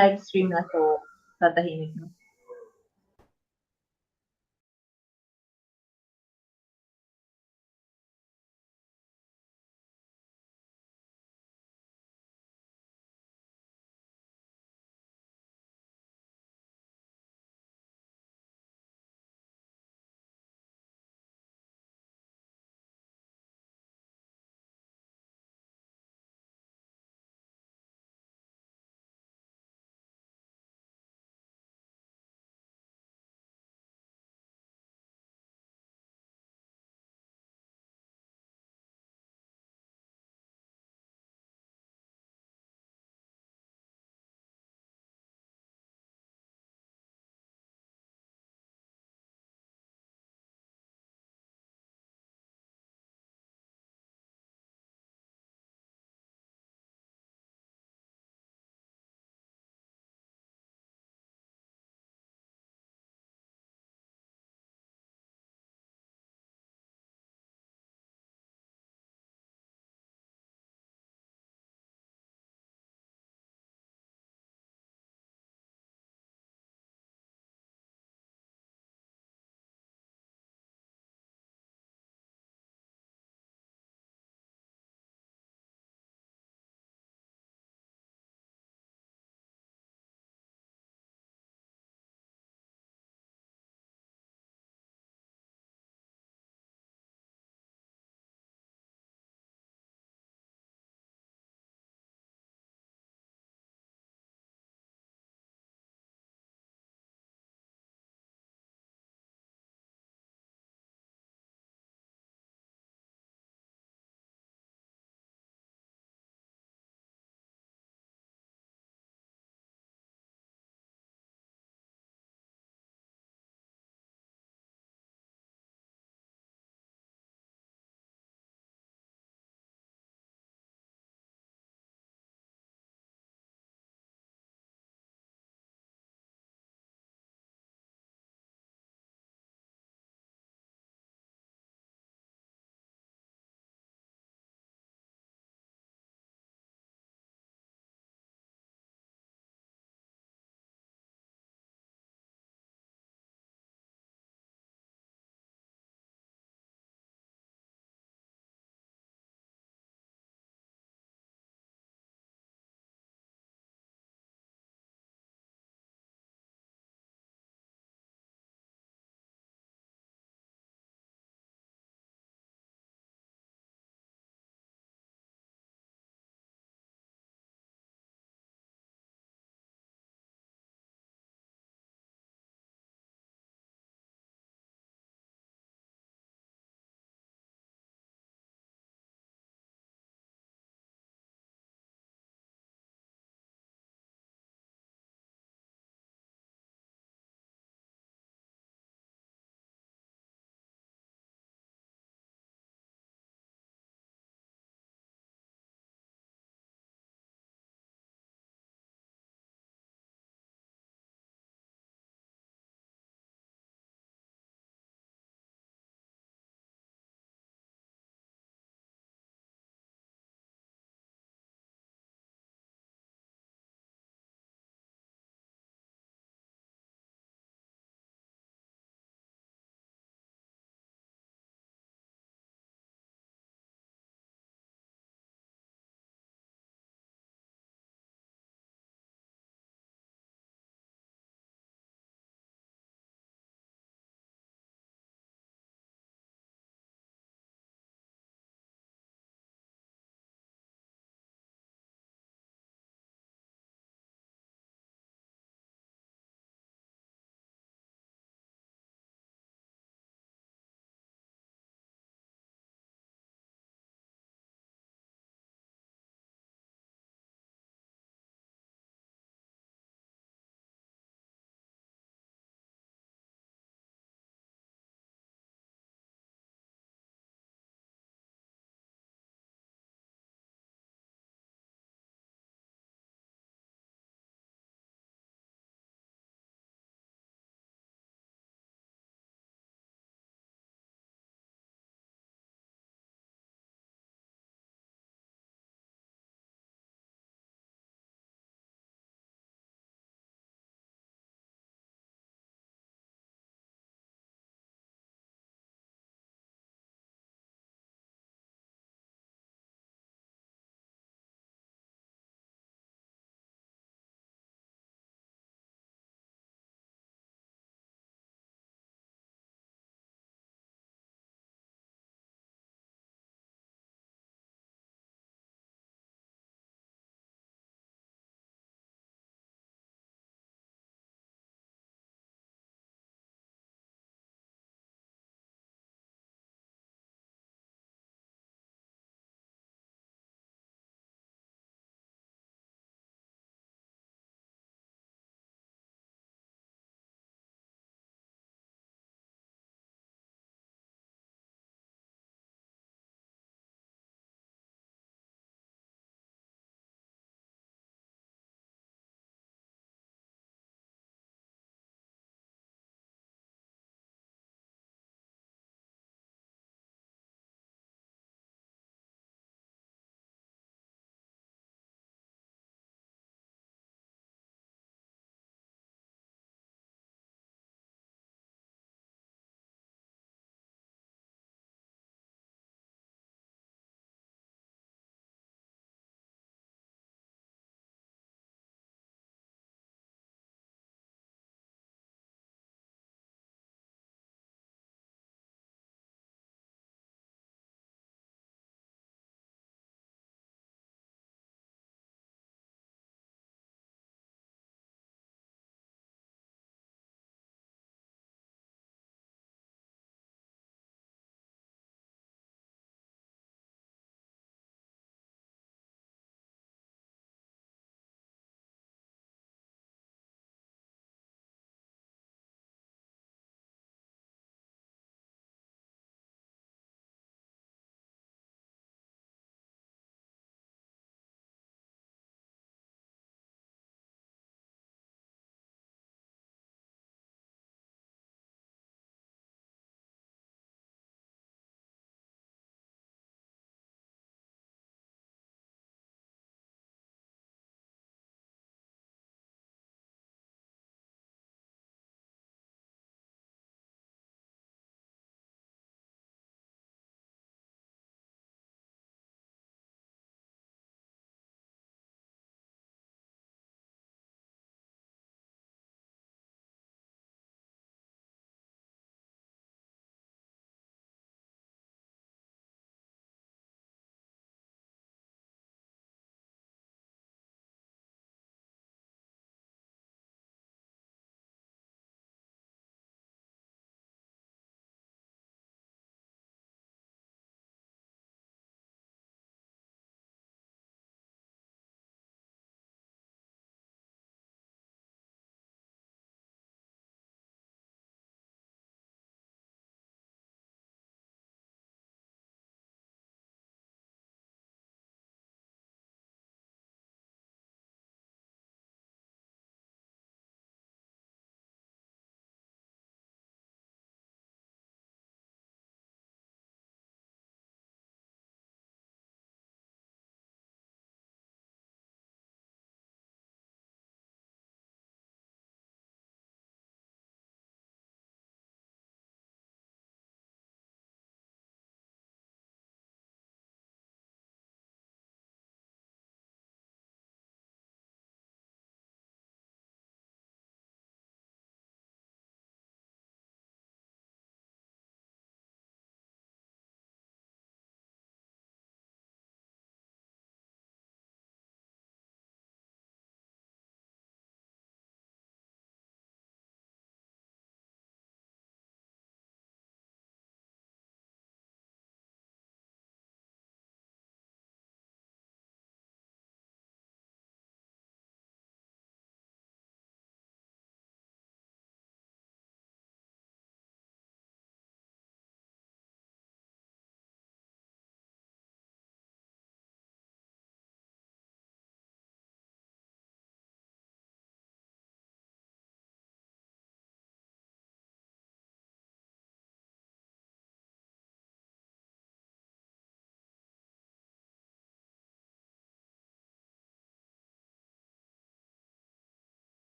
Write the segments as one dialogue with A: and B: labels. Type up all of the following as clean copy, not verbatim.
A: live stream na so tatahimik na.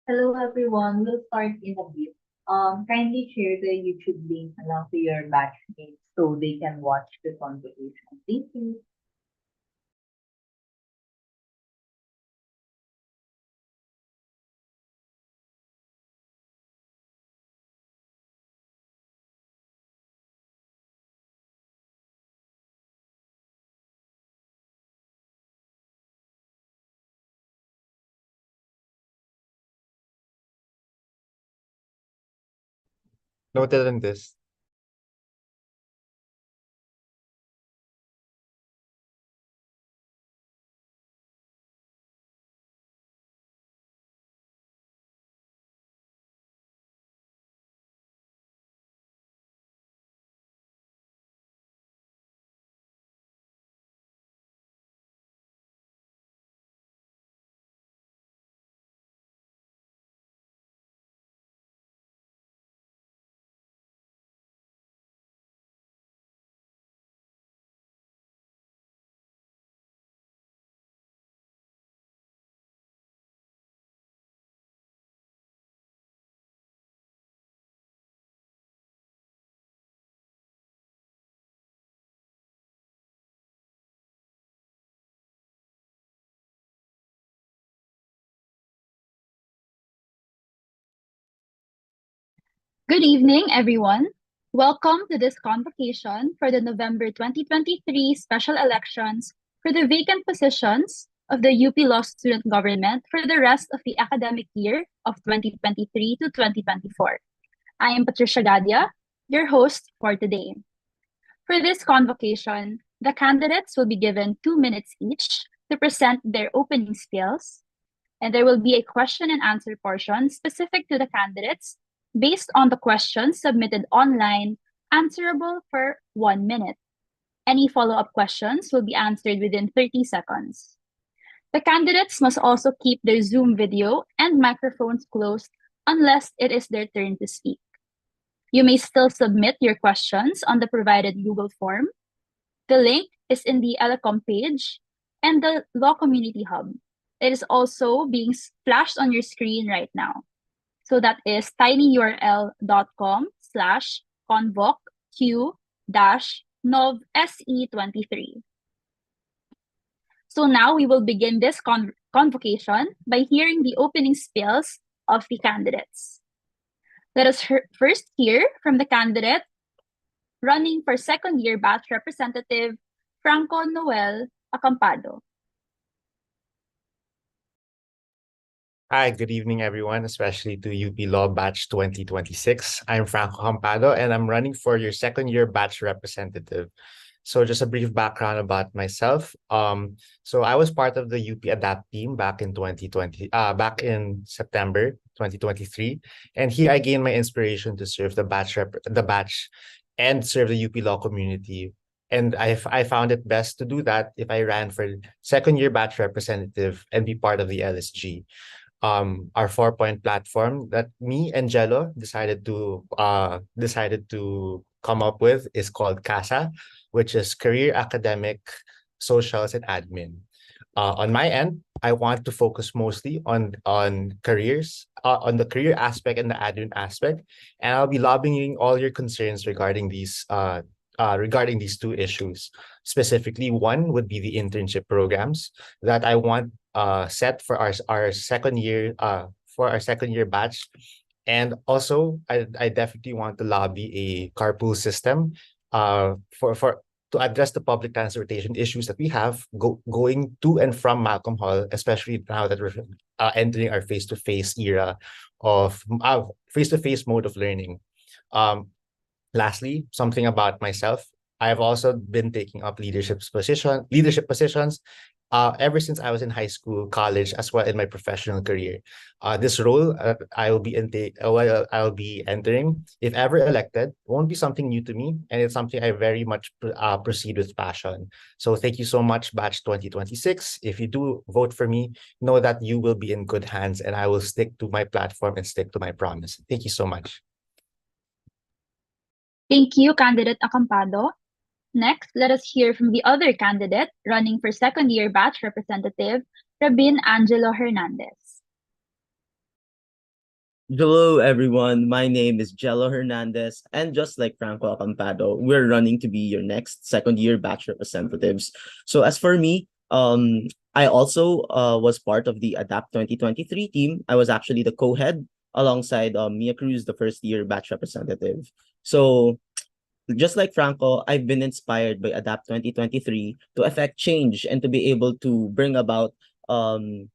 A: Hello everyone. We'll start in a bit. Kindly share the YouTube link along to your batchmates so they can watch the convocation. Thank you.
B: Noted on this.
C: Good evening, everyone. Welcome to this convocation for the November 2023 special elections for the vacant positions of the UP Law Student Government for the rest of the academic year of 2023 to 2024. I am Patricia Gadia, your host for today. For this convocation, the candidates will be given 2 minutes each to present their opening spiels, and there will be a question and answer portion specific to the candidates based on the questions submitted online, answerable for 1 minute. Any follow-up questions will be answered within 30 seconds. The candidates must also keep their Zoom video and microphones closed unless it is their turn to speak. You may still submit your questions on the provided Google form. The link is in the Elecom page and the Law Community Hub. It is also being flashed on your screen right now. So that is tinyurl.com/convoq-nov-se23. So now we will begin this convocation by hearing the opening spiels of the candidates. Let us first hear from the candidate running for second year batch representative, Franco Noel Acampado.
B: Hi, good evening, everyone, especially to UP Law Batch 2026. I'm Franco Campado, and I'm running for your second year batch representative. So just a brief background about myself. So I was part of the UP Adapt team back in September 2023. And here I gained my inspiration to serve the batch and serve the UP Law community. And I found it best to do that if I ran for second year batch representative and be part of the LSG, our 4-point platform that me and Jello decided to come up with is called CASA, which is Career Academic Socials and Admin. On my end, I want to focus mostly on careers, on the career aspect and the admin aspect, and I'll be lobbying all your concerns regarding these two issues. Specifically, one would be the internship programs that I want set for our second year batch. And also, I definitely want to lobby a carpool system for to address the public transportation issues that we have going to and from Malcolm Hall, especially now that we're entering our face-to-face era of face-to-face mode of learning. Um, Lastly, something about myself. I've also been taking up leadership positions ever since I was in high school, college, as well in my professional career. This role I'll be entering, if ever elected, won't be something new to me, and it's something I very much proceed with passion. So thank you so much, Batch 2026. If you do vote for me, know that you will be in good hands, and I will stick to my platform and stick to my promise. Thank you so much.
C: Thank you, candidate Acampado. Next, let us hear from the other candidate running for second year batch representative, Rabin Angelo Hernandez.
D: Hello, everyone. My name is Jello Hernandez, and just like Franco Acampado, we're running to be your next second year batch representatives. So, as for me, I also was part of the Adapt 2023 team. I was actually the co-head alongside Mia Cruz, the first year batch representative. So, just like Franco, I've been inspired by Adapt 2023 to affect change and to be able to bring about um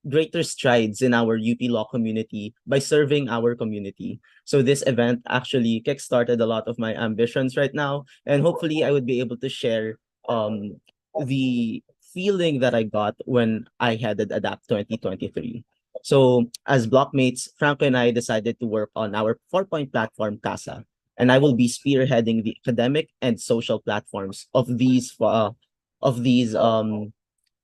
D: greater strides in our UP Law community by serving our community. So this event actually kickstarted a lot of my ambitions right now, and hopefully I would be able to share the feeling that I got when I headed Adapt 2023. So as blockmates, Franco and I decided to work on our 4-point platform CASA, and I will be spearheading the academic and social platforms of these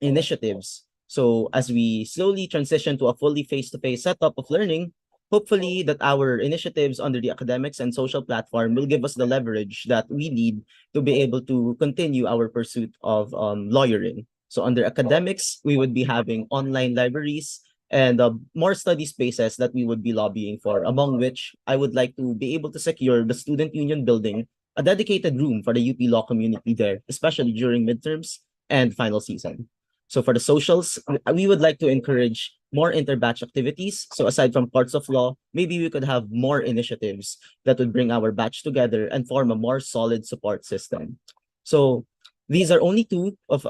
D: initiatives. So as we slowly transition to a fully face-to-face setup of learning, hopefully that our initiatives under the academics and social platform will give us the leverage that we need to be able to continue our pursuit of lawyering. So under academics, we would be having online libraries and more study spaces that we would be lobbying for, among which I would like to be able to secure the Student Union building, a dedicated room for the UP Law community there, especially during midterms and final season. So for the socials, we would like to encourage more interbatch activities. So aside from courts of law, maybe we could have more initiatives that would bring our batch together and form a more solid support system. So these are only two of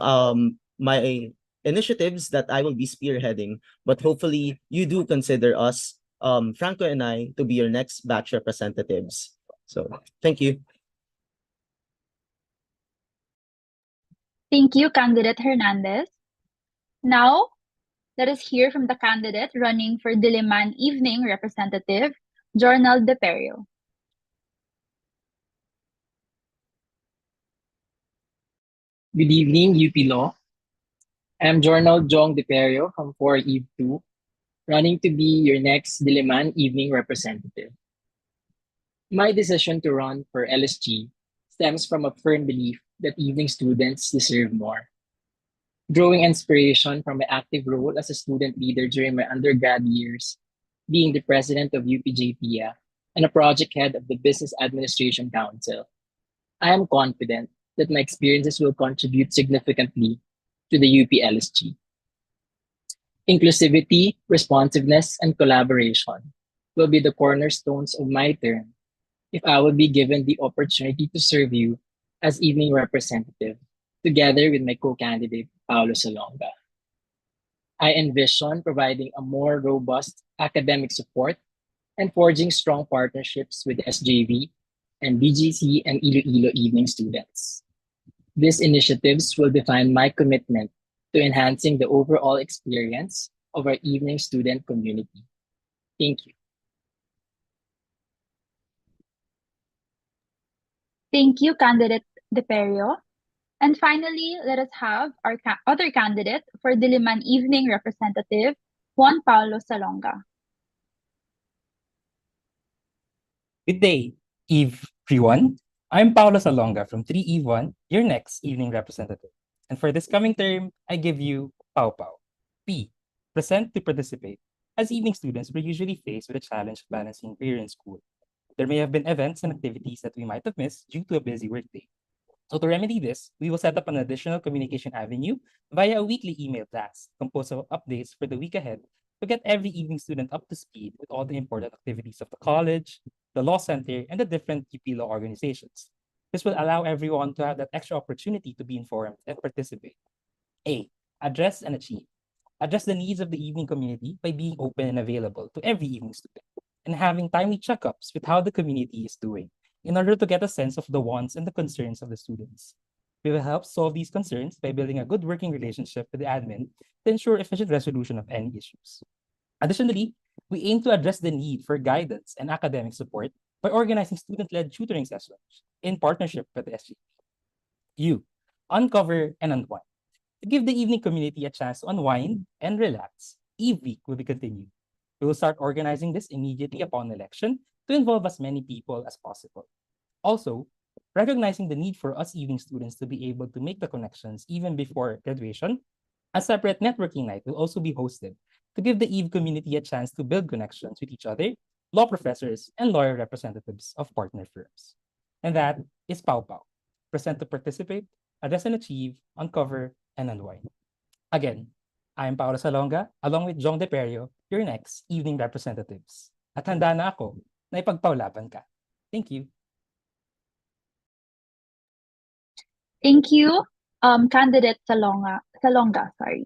D: my initiatives that I will be spearheading, but hopefully you do consider us, Franco and I, to be your next batch representatives. So thank you.
C: Thank you, candidate Hernandez. Now, let us hear from the candidate running for Diliman Evening Representative, Jornal De Perio.
E: Good evening, UP Law. I'm Journal Jong Deperio from 4 Eve 2, running to be your next Diliman evening representative. My decision to run for LSG stems from a firm belief that evening students deserve more. Drawing inspiration from my active role as a student leader during my undergrad years, being the president of UPJPIA and a project head of the Business Administration Council, I am confident that my experiences will contribute significantly to the UP LSG. Inclusivity, responsiveness, and collaboration will be the cornerstones of my term if I will be given the opportunity to serve you as evening representative, together with my co-candidate, Paolo Salonga. I envision providing a more robust academic support and forging strong partnerships with SJV and BGC and Iloilo evening students. These initiatives will define my commitment to enhancing the overall experience of our evening student community. Thank you.
C: Thank you, candidate De Perio. And finally, let us have our other candidate for Diliman Evening Representative, Juan Paulo Salonga.
F: Good day, Eve everyone. I'm Paolo Salonga from 3 Eve 1, your next evening representative. And for this coming term, I give you Pau Pau. P. Present to participate. As evening students, we're usually faced with a challenge of balancing career and school. There may have been events and activities that we might have missed due to a busy workday. So to remedy this, we will set up an additional communication avenue via a weekly email blast composed of updates for the week ahead to get every evening student up to speed with all the important activities of the college, the law center, and the different UP law organizations. This will allow everyone to have that extra opportunity to be informed and participate. A. Address and achieve. Address the needs of the evening community by being open and available to every evening student and having timely checkups with how the community is doing in order to get a sense of the wants and the concerns of the students. We will help solve these concerns by building a good working relationship with the admin to ensure efficient resolution of any issues. Additionally, we aim to address the need for guidance and academic support by organizing student-led tutoring sessions in partnership with the SG. U. Uncover and unwind. To give the evening community a chance to unwind and relax, Eve Week will be continued. We will start organizing this immediately upon election to involve as many people as possible. Also, recognizing the need for us evening students to be able to make the connections even before graduation, a separate networking night will also be hosted to give the EVE community a chance to build connections with each other, law professors, and lawyer representatives of partner firms. And that is Pau Pau. Present to participate, address and achieve, uncover, and unwind. Again, I'm Paolo Salonga, along with Jong De Perio, your next evening representatives. At handa na ako na ipagpaulaban ka. Thank you.
C: Thank you, candidate Salonga, sorry.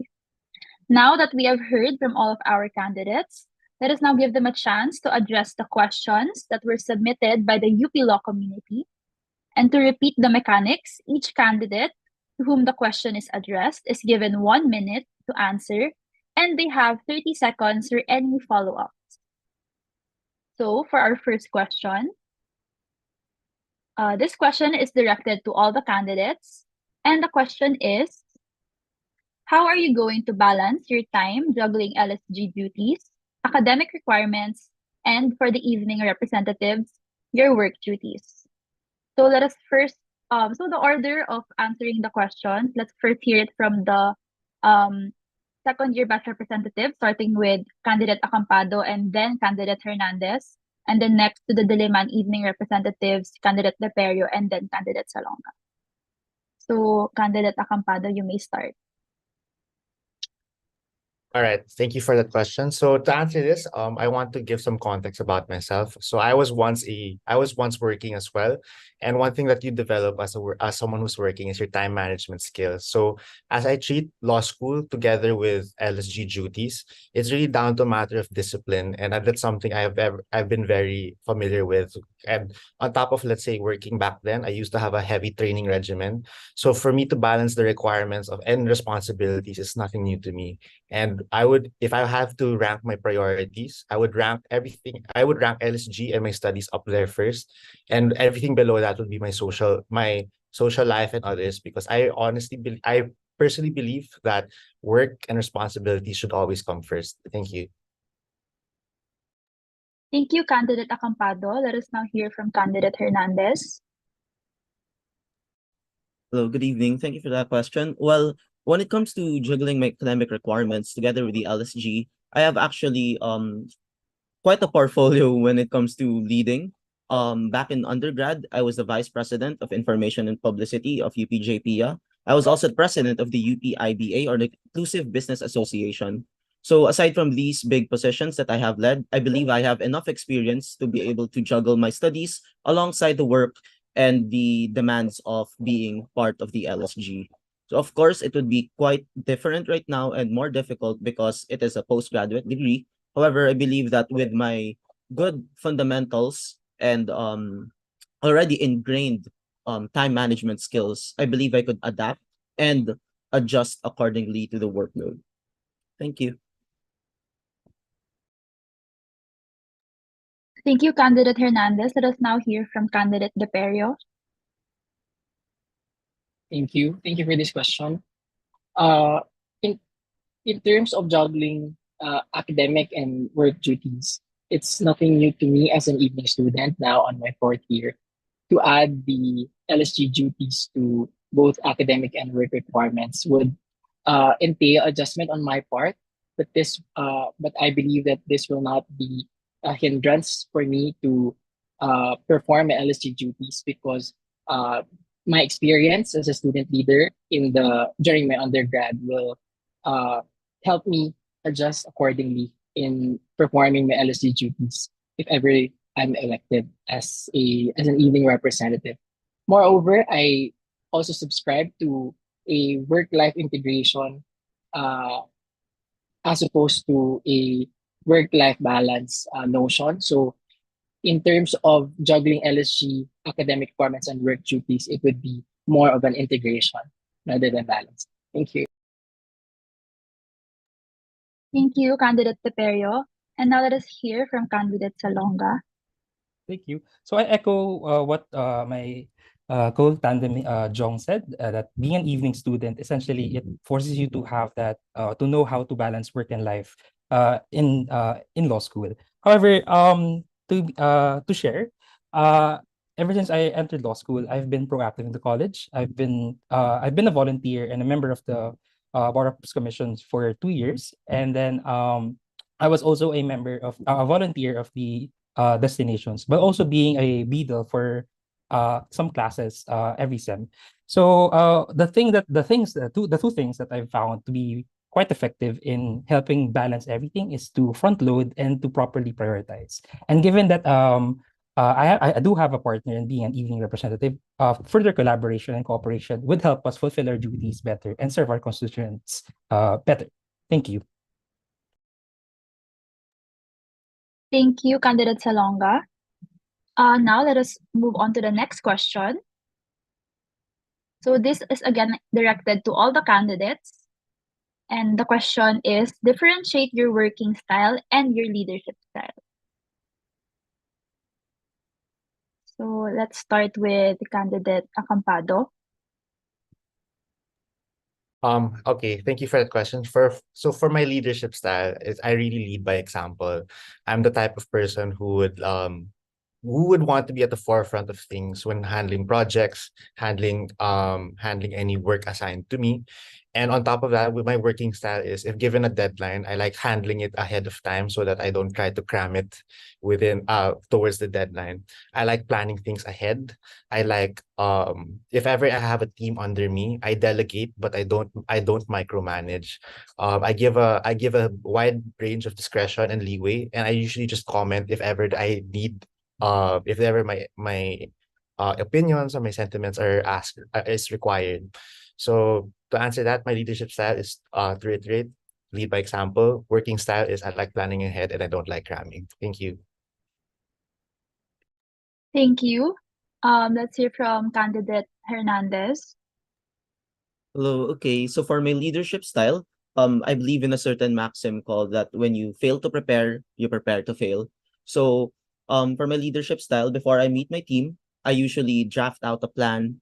C: Now that we have heard from all of our candidates, let us now give them a chance to address the questions that were submitted by the UP Law community. And to repeat the mechanics, each candidate to whom the question is addressed is given 1 minute to answer, and they have 30 seconds for any follow-ups. So for our first question, this question is directed to all the candidates, and the question is, how are you going to balance your time juggling LSG duties, academic requirements, and for the evening representatives, your work duties? So let us first, so the order of answering the questions, let's first hear it from the second year batch representative, starting with candidate Acampado and then candidate Hernandez. And then next to the Diliman evening representatives, candidate Leperio, and then candidate Salonga. So candidate Acampado, you may start.
B: All right, thank you for that question. So to answer this, I want to give some context about myself. So I was once working as well, and one thing that you develop as someone who's working is your time management skills. So as I treat law school together with LSG duties, it's really down to a matter of discipline, and that's something I've been very familiar with. And on top of, let's say, working back then, I used to have a heavy training regimen. So for me to balance the requirements of and responsibilities is nothing new to me. And if I have to rank my priorities, I would rank everything. I would rank LSG and my studies up there first, and everything below that would be my social life and others. Because I personally believe that work and responsibilities should always come first. Thank you.
C: Thank you, candidate Acampado. Let us now hear from candidate Hernandez.
D: Hello, good evening. Thank you for that question. Well, when it comes to juggling my academic requirements together with the LSG, I have actually quite a portfolio when it comes to leading. Back in undergrad, I was the vice president of information and publicity of UPJPIA. I was also the president of the UPIBA, or the Inclusive Business Association. So aside from these big positions that I have led, I believe I have enough experience to be able to juggle my studies alongside the work and the demands of being part of the LSG. So of course, it would be quite different right now and more difficult because it is a postgraduate degree. However, I believe that with my good fundamentals and already ingrained time management skills, I believe I could adapt and adjust accordingly to the workload. Thank you.
C: Thank you, candidate Hernandez. Let us now hear from candidate Deperio.
E: Thank you. Thank you for this question. Uh, in in terms of juggling academic and work duties, it's nothing new to me as an evening student now on my fourth year to add the LSG duties to both academic and work requirements would entail adjustment on my part. But I believe that this will not be a hindrance for me to perform my LSG duties because uh, my experience as a student leader during my undergrad will uh, help me adjust accordingly in performing my LSG duties if ever I'm elected as an evening representative. Moreover, I also subscribe to a work-life integration uh, as opposed to a work-life balance notion. So in terms of juggling LSG, academic requirements, and work duties, it would be more of an integration rather than balance. Thank you.
C: Thank you, candidate Deperio. And now let us hear from candidate Salonga.
F: Thank you. So I echo what my co-tandem Jong said, that being an evening student, essentially it forces you to have that to know how to balance work and life in law school. However, to share, ever since I entered law school, I've been proactive in the college. I've been a volunteer and a member of the Board of Commissions for 2 years, and then I was also a volunteer of the destinations, but also being a beadle for some classes every sem. So the two things that I've found to be quite effective in helping balance everything is to front load and to properly prioritize. And given that I do have a partner in being an evening representative, further collaboration and cooperation would help us fulfill our duties better and serve our constituents better. Thank you.
C: Thank you, Candidate Salonga. Now let us move on to the next question. So this is again directed to all the candidates. And the question is, differentiate your working style and your leadership style. So let's start with candidate Acampado.
B: Okay, thank you for that question. For my leadership style, is I really lead by example. I'm the type of person who would want to be at the forefront of things when handling projects, handling any work assigned to me. And on top of that, with my working style is if given a deadline, I like handling it ahead of time so that I don't try to cram it within towards the deadline. I like planning things ahead. I like if ever I have a team under me, I delegate, but I don't micromanage. I give a wide range of discretion and leeway, and I usually just comment if ever I need if ever my opinions or my sentiments are asked is required. So to answer that, my leadership style is to reiterate, lead by example. Working style is I like planning ahead and I don't like cramming. Thank you.
C: Thank you. Let's hear from candidate Hernandez.
D: Hello. Okay. So for my leadership style, I believe in a certain maxim called that when you fail to prepare, you prepare to fail. So, for my leadership style, before I meet my team, I usually draft out a plan,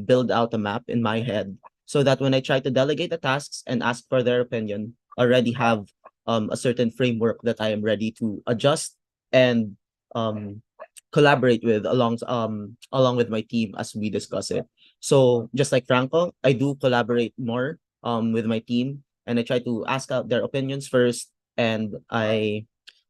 D: build out a map in my head, so that when I try to delegate the tasks and ask for their opinion, I already have a certain framework that I am ready to adjust and um collaborate with along with my team as we discuss it. So just like Franco, I do collaborate more with my team, and I try to ask out their opinions first, and I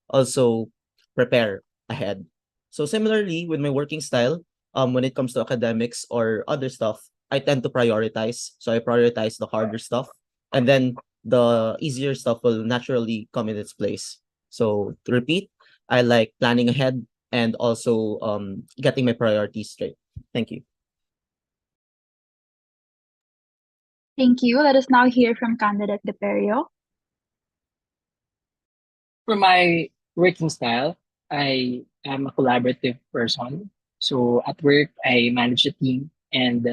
D: also prepare ahead. So similarly with my working style, when it comes to academics or other stuff, I tend to prioritize. So I prioritize the harder stuff, and then the easier stuff will naturally come in its place. So to repeat, I like planning ahead and also getting my priorities straight. Thank you.
C: Thank you. Let us now hear from candidate Deperio.
E: For my working style, I am a collaborative person. So at work, I manage a team, and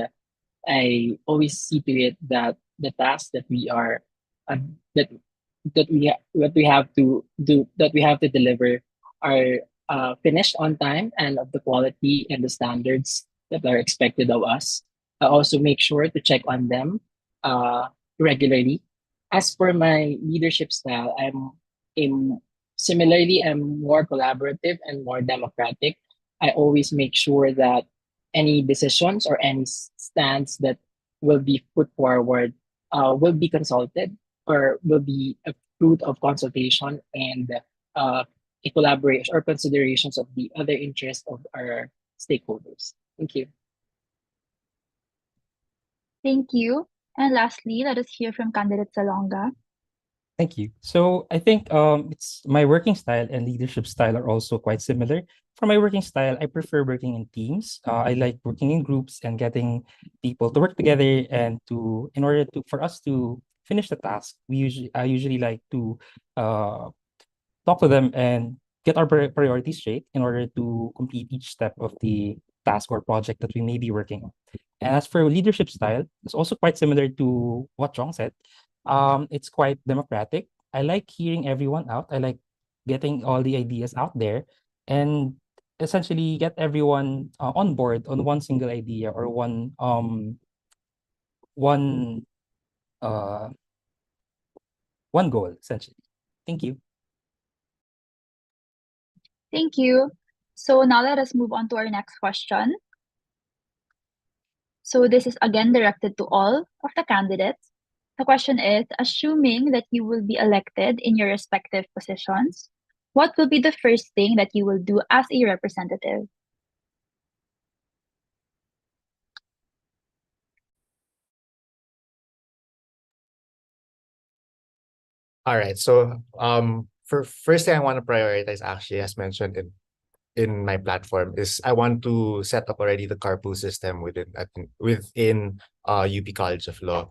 E: I always see to it that the tasks that we are that what we have to do, that we have to deliver, are finished on time and of the quality and the standards that are expected of us. I also make sure to check on them uh, regularly. As for my leadership style, I'm similarly I'm more collaborative and more democratic. I always make sure that any decisions or any stance that will be put forward will be consulted or will be a fruit of consultation and a collaboration or considerations of the other interests of our stakeholders. Thank you.
C: Thank you. And lastly, let us hear from candidate Salonga.
F: Thank you. So I think it's my working style and leadership style are also quite similar. For my working style, I prefer working in teams. I like working in groups and getting people to work together and in order for us to finish the task, I usually like to uh, talk to them and get our priorities straight in order to complete each step of the task or project that we may be working on. And as for leadership style, it's also quite similar to what Chong said. It's quite democratic. I like hearing everyone out. I like getting all the ideas out there and essentially get everyone on board on one single idea or one uh one goal essentially. Thank you.
C: Thank you. So now let us move on to our next question. So this is again directed to all of the candidates. The question is, assuming that you will be elected in your respective positions, what will be the first thing that you will do as a representative?
B: All right. So for first thing I want to prioritize, actually, as mentioned in my platform, is I want to set up already the carpool system within UP College of Law.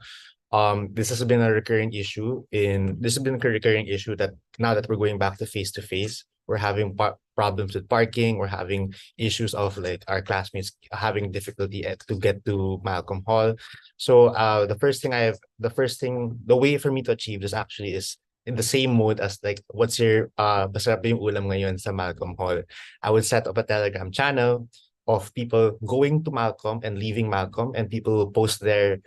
B: This has been a recurring issue that now that we're going back to face, we're having problems with parking. We're having issues of like our classmates having difficulty to get to Malcolm Hall. So the way for me to achieve this actually is in the same mode as like what's your masarap ba yung ulam ngayon sa Malcolm Hall. I would set up a Telegram channel of people going to Malcolm and leaving Malcolm, and people will post their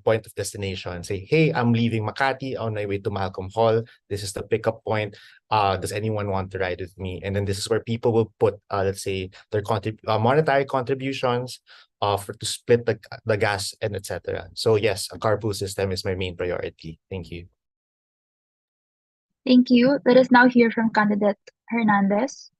B: point of destination. Say, hey, I'm leaving Makati on my way to Malcolm Hall. This is the pickup point. Does anyone want to ride with me? And then this is where people will put, let's say, their monetary contributions, to split the gas and etc. So yes, a carpool system is my main priority. Thank you.
C: Thank you. Let us now hear from candidate Hernandez.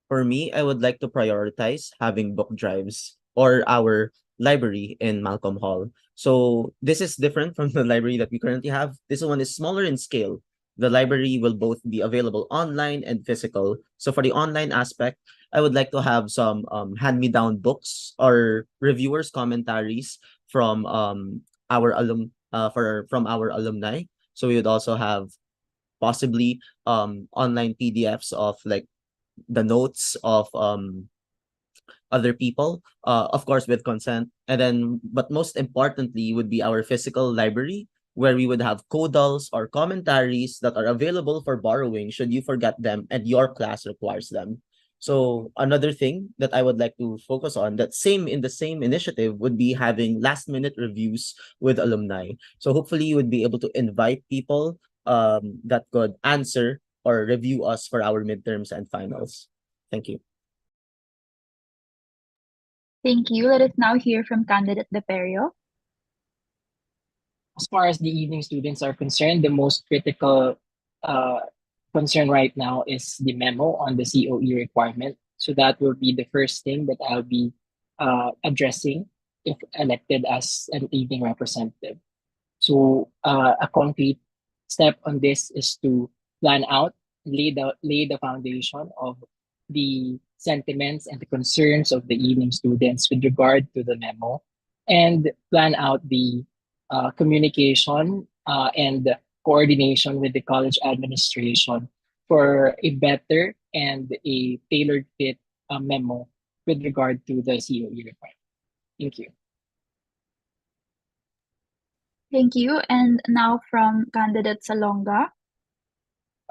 D: For me, I would like to prioritize having book drives or our library in Malcolm Hall. So this is different from the library that we currently have. This one is smaller in scale. The library will both be available online and physical. So for the online aspect, I would like to have some hand-me-down books or reviewers' commentaries from from our alumni. So we would also have possibly online PDFs of like the notes of other people, of course with consent. And then, but most importantly would be our physical library, where we would have codals or commentaries that are available for borrowing should you forget them and your class requires them. So another thing that I would like to focus on, that same in the same initiative, would be having last minute reviews with alumni. So hopefully you would be able to invite people that could answer or review us for our midterms and finals. Thank you.
C: Thank you. Let us now hear from candidate Deperio.
E: As far as the evening students are concerned, the most critical uh, concern right now is the memo on the COE requirement. So that will be the first thing that I'll be addressing if elected as an evening representative. So a concrete step on this is to plan out, lay the foundation of the sentiments and the concerns of the evening students with regard to the memo, and plan out the communication and coordination with the college administration for a better and a tailored fit memo with regard to the COE requirement. Thank you.
C: Thank you. And now from candidate Salonga.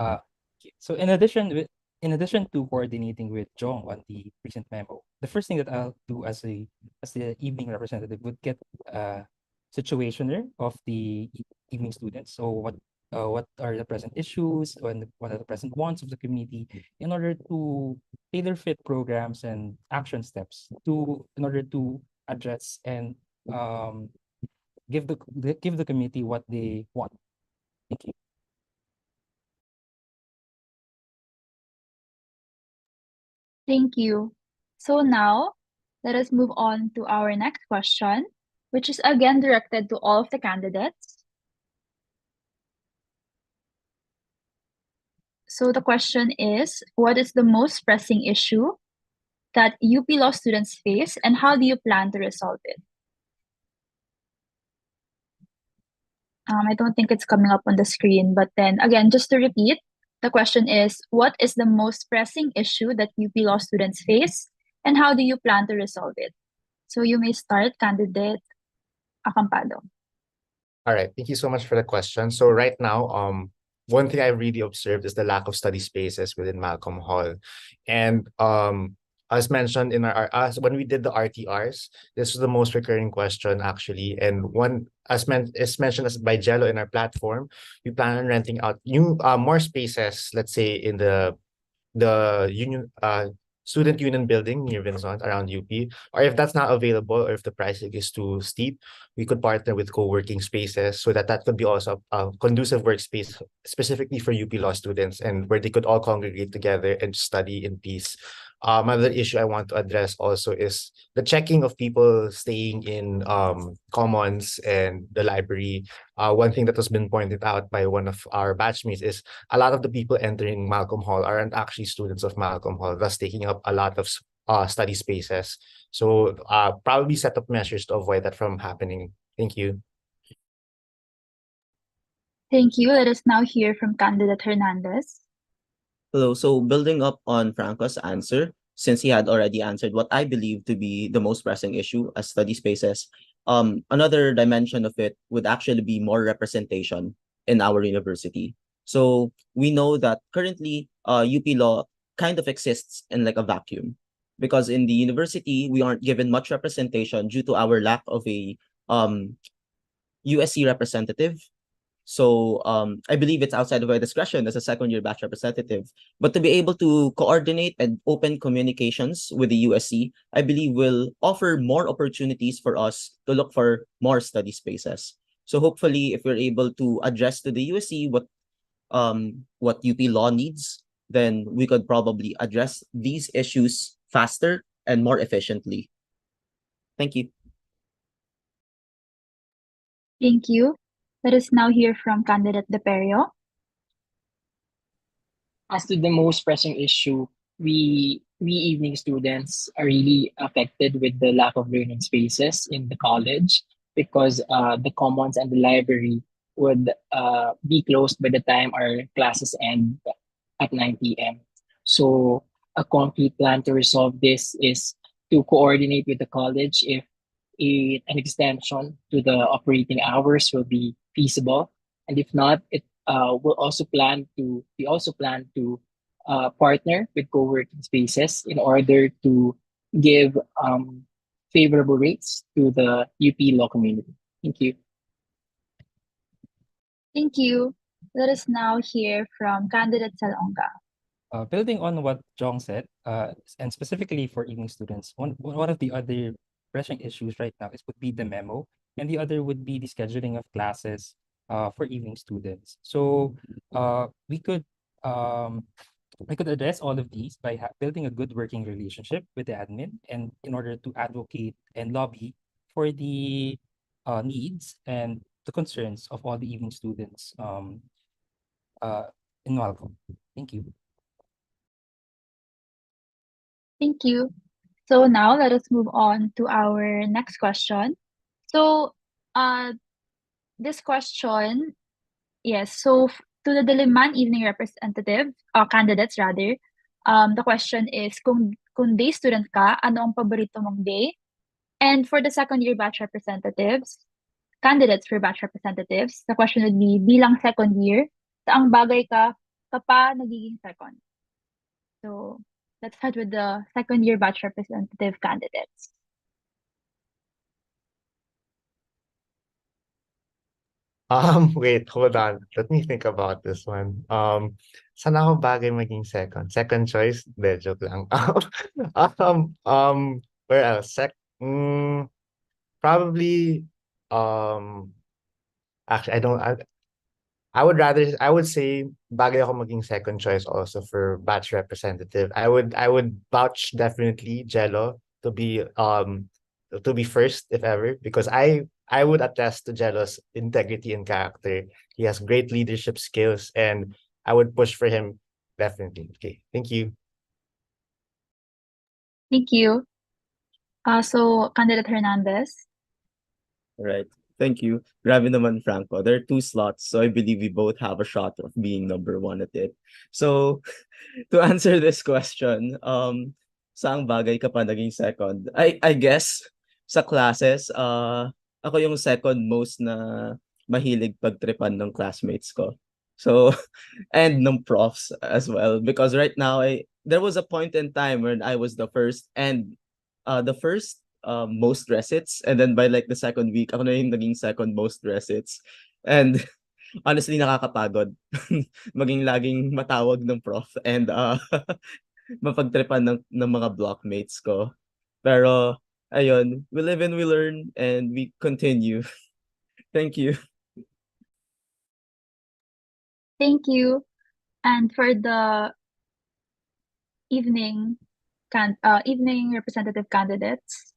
F: Okay. So in addition to coordinating with Jong on the recent memo, the first thing that I'll do as the evening representative would get a situationer of the evening students. So what are the present issues and what are the present wants of the community in order to tailor fit programs and action steps in order to address and give the community what they want. Thank you.
C: Thank you. So now, let us move on to our next question, which is again directed to all of the candidates. So the question is, what is the most pressing issue that UP Law students face, and how do you plan to resolve it? I don't think it's coming up on the screen, but then again, just to repeat, the question is, what is the most pressing issue that UP Law students face, and how do you plan to resolve it? So you may start, candidate Acampado.
B: All right, thank you so much for the question. So right now, one thing I really observed is the lack of study spaces within Malcolm Hall, and as mentioned in as when we did the RTRs, this was the most recurring question actually, and one as mentioned as by Jello in our platform, we plan on renting out more spaces, let's say in the union student union building near Vincent around UP. Or if that's not available, or if the pricing is too steep, we could partner with co-working spaces so that that could be also a conducive workspace specifically for UP Law students, and where they could all congregate together and study in peace. Another issue I want to address also is the checking of people staying in commons and the library. One thing that has been pointed out by one of our batchmates is a lot of the people entering Malcolm Hall aren't actually students of Malcolm Hall, thus taking up a lot of study spaces. So probably set up measures to avoid that from happening. Thank you.
C: Thank you. Let us now hear from candidate Hernandez.
D: Hello. So building up on Franco's answer, since he had already answered what I believe to be the most pressing issue as study spaces, another dimension of it would actually be more representation in our university. So we know that currently UP Law kind of exists in like a vacuum, because in the university we aren't given much representation due to our lack of a USC representative. So I believe it's outside of our discretion as a second year batch representative. But to be able to coordinate and open communications with the USC, I believe will offer more opportunities for us to look for more study spaces. So hopefully, if we're able to address to the USC what UP Law needs, then we could probably address these issues faster and more efficiently. Thank you.
C: Thank you. Let us now hear from candidate Deperio.
E: As to the most pressing issue, we evening students are really affected with the lack of learning spaces in the college, because the commons and the library would be closed by the time our classes end at 9 p.m. So a concrete plan to resolve this is to coordinate with the college if an extension to the operating hours will be feasible, and if not, we also plan to partner with co-working spaces in order to give favorable rates to the UP law community. Thank you.
C: Thank you. Let us now hear from candidate Salonga.
F: Building on what Jong said, and specifically for evening students, one of the other pressing issues right now would be the memo, and the other would be the scheduling of classes for evening students. So we could address all of these by building a good working relationship with the admin, and in order to advocate and lobby for the needs and the concerns of all the evening students in Malcolm. Thank you.
C: Thank you. So now let us move on to our next question. So this question, yes, so to the Diliman evening representative, candidates rather, the question is, kung day student ka, ano ang paborito mong day? And for the second year batch representatives, candidates for batch representatives, the question would be, bilang second year, saang bagay ka pa nagiging second? So let's start with the second year batch representative candidates.
B: Wait, hold on. Let me think about this one. Saan ako bagay maging second? Second choice? De, joke lang. Where else? Probably, um, actually, I would say bagay ako maging second choice also for batch representative. I would vouch definitely Jello to be first if ever, because I would attest to Jello's integrity and character. He has great leadership skills, and I would push for him definitely. Okay, thank you.
C: Thank you. So candidate Hernandez.
D: Right. Thank you. Grabe naman, Franco. There are two slots, so I believe we both have a shot of being number one at it. So, to answer this question, saang bagay ka pa naging second? I guess, sa classes, ako yung second most na mahilig pagtripan ng classmates ko. So, and ng profs as well. Because right now, there was a point in time when I was the first, and the first most recits, and then by like the second week ako na yung naging second most recits, and honestly nakakapagod maging laging matawag ng prof, and mapagtripan ng mga blockmates ko. Pero, ayun, we live and we learn and we continue. Thank you.
C: Thank you. And for the evening representative candidates,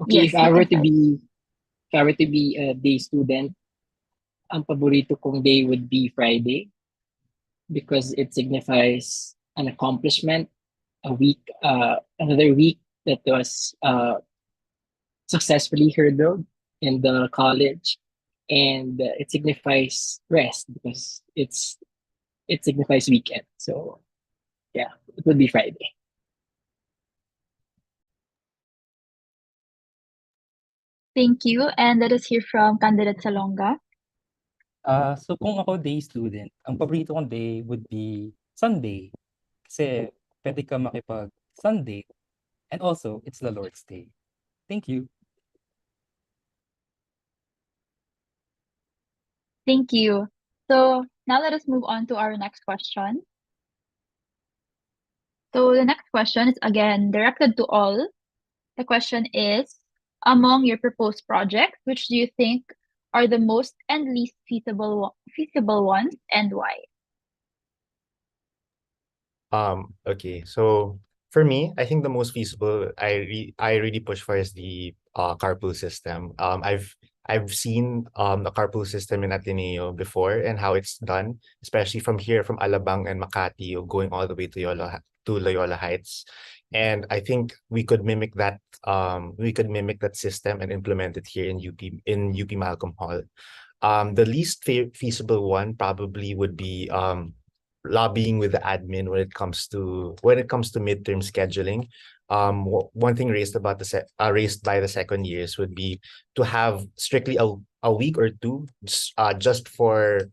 E: Okay,
C: yes, you can start.
E: if I were to be a day student, ang paborito kong day would be Friday because it signifies an accomplishment, another week that was successfully hurdled in the college, and it signifies rest because it signifies weekend. So yeah, it would be Friday.
C: Thank you. And let us hear from candidate Salonga.
F: So kung ako day student, ang paborito kong day would be Sunday. Kasi pwede ka makipag-Sunday and also it's the Lord's Day. Thank you.
C: Thank you. So now let us move on to our next question. So the next question is again directed to all. The question is, among your proposed projects, which do you think are the most and least feasible ones and why?
B: Okay. So for me, I think the most feasible I really push for is the carpool system. I've seen the carpool system in Ateneo before and how it's done, especially from here from Alabang and Makati, going all the way to Loyola Heights. And I think we could mimic that system and implement it here in UP Malcolm Hall. The least feasible one probably would be lobbying with the admin when it comes to midterm scheduling. One thing raised by the second years would be to have strictly a week or two just for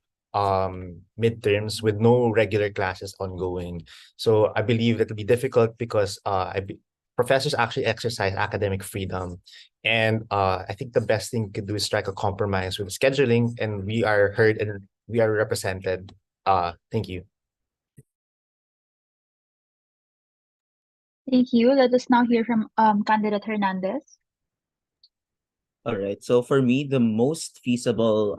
B: midterms with no regular classes ongoing. So I believe that will be difficult because professors actually exercise academic freedom. And I think the best thing we could do is strike a compromise with scheduling, and we are heard and we are represented. Thank you.
C: Thank you. Let us now hear from candidate Hernandez.
D: All right. So for me, the most feasible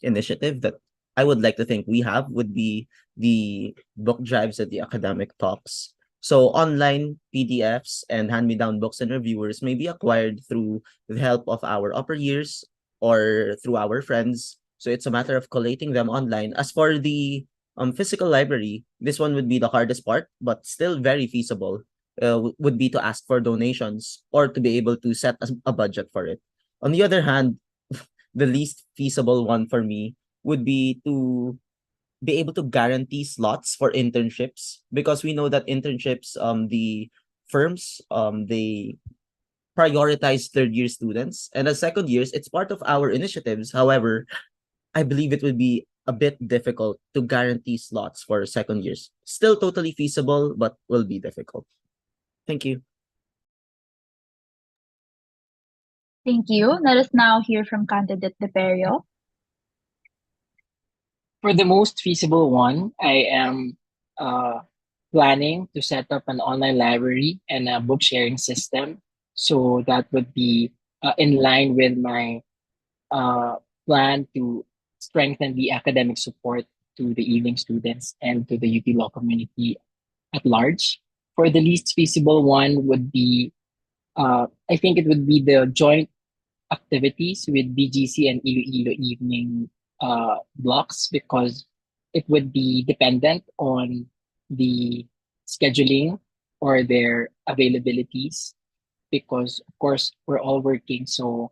D: initiative that I would like to think we have would be the book drives at the academic talks. So online PDFs and hand-me-down books and reviewers may be acquired through the help of our upper years or through our friends. So it's a matter of collating them online. As for the physical library, this one would be the hardest part, but still very feasible. Would be to ask for donations or to be able to set a budget for it. On the other hand, the least feasible one for me would be to be able to guarantee slots for internships because we know that internships, the firms, they prioritize third year students and as second years, it's part of our initiatives. However, I believe it would be a bit difficult to guarantee slots for second years. Still totally feasible, but will be difficult. Thank you.
C: Thank you. Let us now hear from candidate Deperio.
E: For the most feasible one, I am planning to set up an online library and a book sharing system. So that would be in line with my plan to strengthen the academic support to the evening students and to the UP law community at large. For the least feasible one would be, I think it would be the joint activities with BGC and Iloilo evening blocks because it would be dependent on the scheduling or their availabilities because of course we're all working, so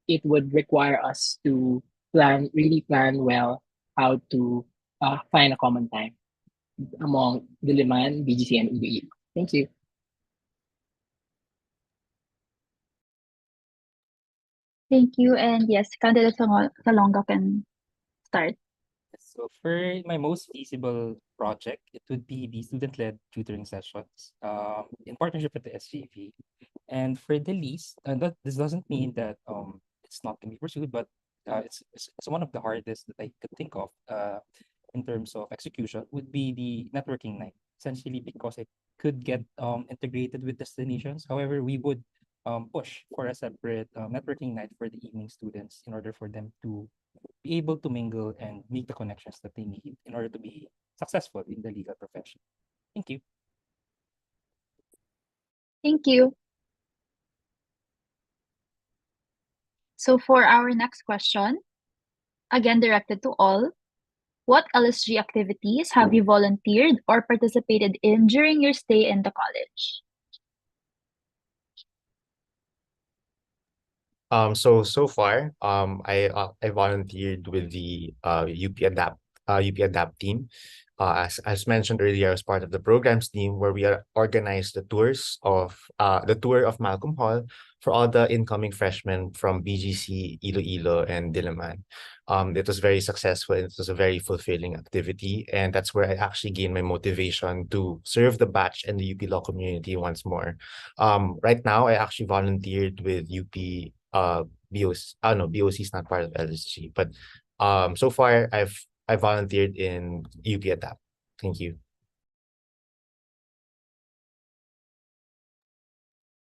E: it would require us to really plan well how to find a common time among Diliman, BGC, and Iloilo. Thank you.
C: Thank you. And yes, candidate Salonga can start.
F: So for my most feasible project, it would be the student-led tutoring sessions in partnership with the SGV. And for the least, this doesn't mean that it's not going to be pursued, but it's one of the hardest that I could think of. in terms of execution would be the networking night, essentially because it could get integrated with destinations. However, we would push for a separate networking night for the evening students in order for them to be able to mingle and make the connections that they need in order to be successful in the legal profession. Thank you.
C: Thank you. So for our next question, again directed to all, what LSG activities have you volunteered or participated in during your stay in the college?
B: So far, I volunteered with the UP Adapt team. As mentioned earlier, I was part of the programs team where we organized the tour of Malcolm Hall for all the incoming freshmen from BGC, Iloilo, and Diliman. It was very successful and it was a very fulfilling activity, and that's where I actually gained my motivation to serve the batch and the UP Law community once more. Right now, I actually volunteered with UP BOC. No, BOC is not part of LSG, but so far I volunteered in UP Adapt. Thank you.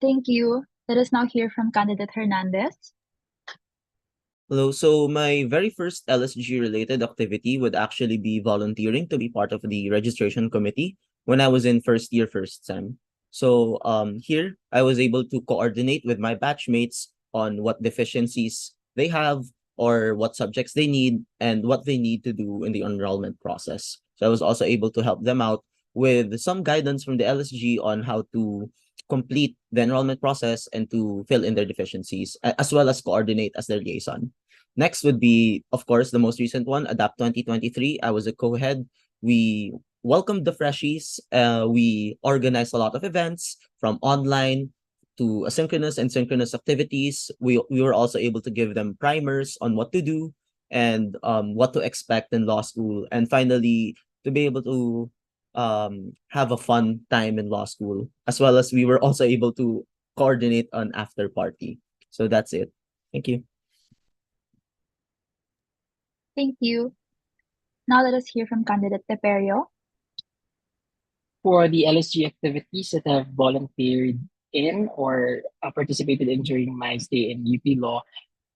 C: Thank you. Let us now hear from candidate Hernandez.
D: Hello. So my very first LSG related activity would actually be volunteering to be part of the registration committee when I was in first year, first sem. So here I was able to coordinate with my batchmates on what deficiencies they have or what subjects they need and what they need to do in the enrollment process. So I was also able to help them out with some guidance from the LSG on how to complete the enrollment process and to fill in their deficiencies, as well as coordinate as their liaison. Next would be, of course, the most recent one, Adapt 2023. I was a co-head. We welcomed the freshies. We organized a lot of events from online to asynchronous and synchronous activities. We were also able to give them primers on what to do and what to expect in law school. And finally, to be able to have a fun time in law school, as well as we were also able to coordinate an after party. So that's it. Thank you.
C: Thank you. Now let us hear from candidate Teperio.
E: For the LSG activities that I've volunteered in or participated in during my stay in UP Law,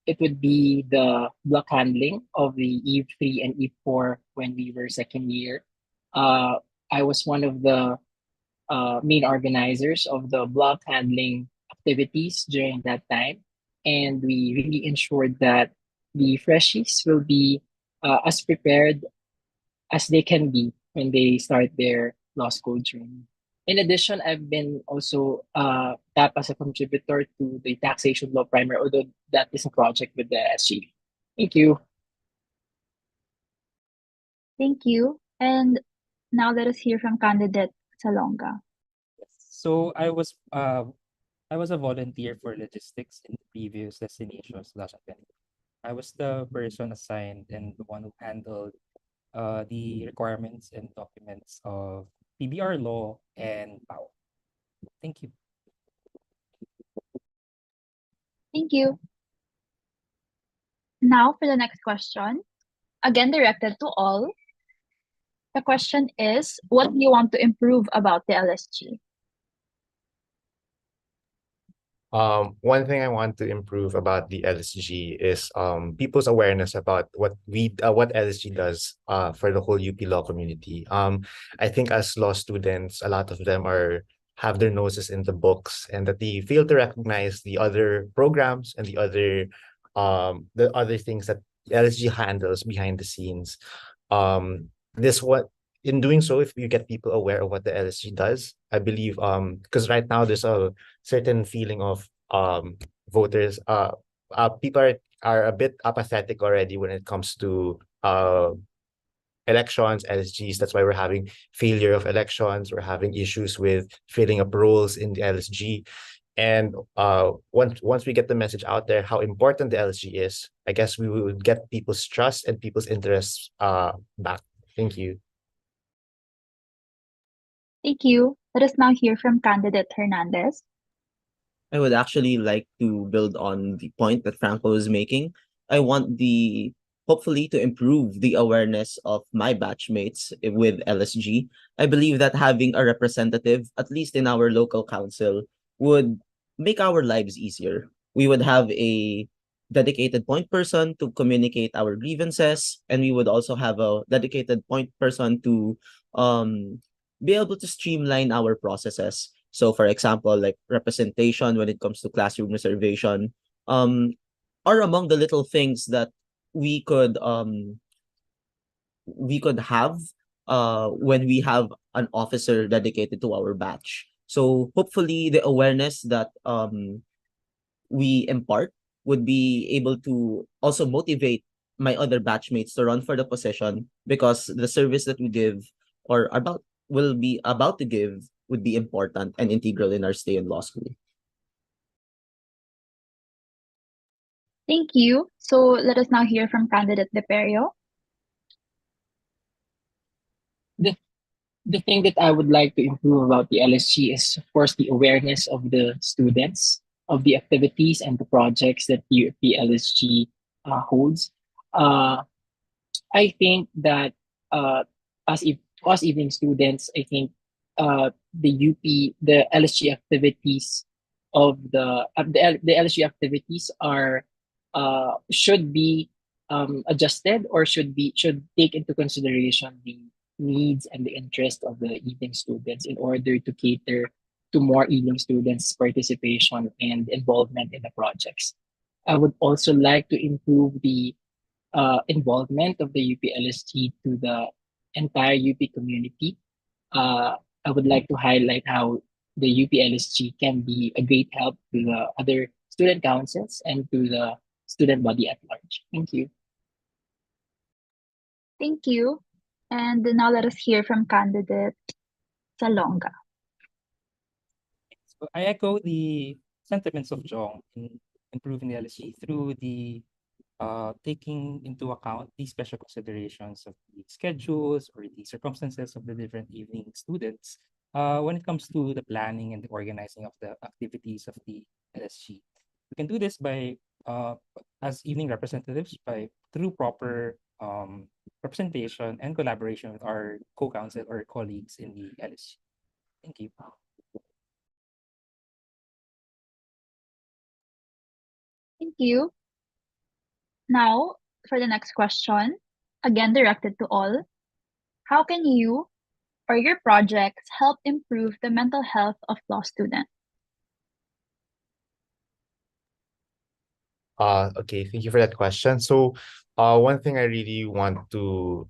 E: it would be the block handling of the Eve 3 and Eve 4 when we were second year. I was one of the main organizers of the block handling activities during that time. And we really ensured that the freshies will be as prepared as they can be when they start their law school journey. In addition, I've been also tapped as a contributor to the taxation law primer, although that is a project with the SG. Thank you.
C: Thank you. And now let us hear from candidate Salonga.
F: So I was a volunteer for logistics in the previous destinations last event. I was the person assigned and the one who handled the requirements and documents of PBR law and PAO. Thank you.
C: Thank you. Now for the next question, again directed to all. The question is, what do you want to improve about the LSG?
B: One thing I want to improve about the LSG is people's awareness about what LSG does for the whole UP law community. I think as law students, a lot of them have their noses in the books and that they fail to recognize the other programs and the other things that LSG handles behind the scenes. This what In doing so, if you get people aware of what the LSG does, I believe because right now there's a certain feeling of voters people are a bit apathetic already when it comes to elections, LSGs. That's why we're having failure of elections. We're having issues with filling up roles in the LSG. And once we get the message out there how important the LSG is, I guess we will get people's trust and people's interests back. Thank you.
C: Thank you. Let us now hear from candidate Hernandez.
D: I would actually like to build on the point that Franco is making. I want the hopefully to improve the awareness of my batchmates with LSG. I believe that having a representative, at least in our local council, would make our lives easier. We would have a dedicated point person to communicate our grievances, and we would also have a dedicated point person to be able to streamline our processes. So for example, like representation when it comes to classroom reservation, um, are among the little things that we could um we could have when we have an officer dedicated to our batch. So hopefully the awareness that we impart would be able to also motivate my other batchmates to run for the position, because the service that we give or about will be about to give would be important and integral in our stay in law school.
C: Thank you. So let us now hear from candidate Deperio.
E: The thing that I would like to improve about the LSG is, of course, the awareness of the students of the activities and the projects that the LSG holds. Uh, I think that uh, as if as evening students, I think the the LSG activities of the LSG activities are should be adjusted, or should take into consideration the needs and the interest of the evening students in order to cater to more evening students' participation and involvement in the projects. I would also like to improve the involvement of the UPLSG to the entire UP community. Uh, I would like to highlight how the UPLSG can be a great help to the other student councils and to the student body at large. Thank you.
C: Thank you. And now let us hear from candidate Salonga.
F: So I echo the sentiments of Jong in improving the LSE through the taking into account the special considerations of the schedules or the circumstances of the different evening students when it comes to the planning and the organizing of the activities of the LSG. We can do this by as evening representatives by through proper representation and collaboration with our co-counsel or colleagues in the LSG. Thank you.
C: Thank you. Now, for the next question, again directed to all. How can you or your projects help improve the mental health of law students?
B: Okay, thank you for that question. So, one thing I really want to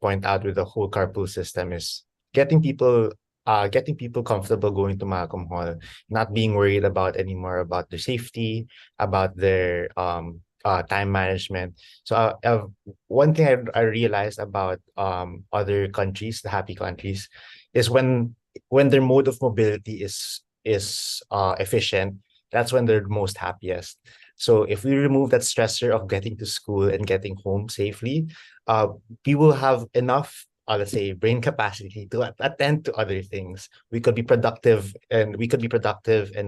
B: point out with the whole carpool system is getting people comfortable going to Malcolm Hall, not being worried about anymore about their safety, about their time management. So, one thing I realized about other countries, the happy countries, is when their mode of mobility is efficient, that's when they're most happiest. So if we remove that stressor of getting to school and getting home safely, uh, we will have enough, let's say, brain capacity to attend to other things. We could be productive and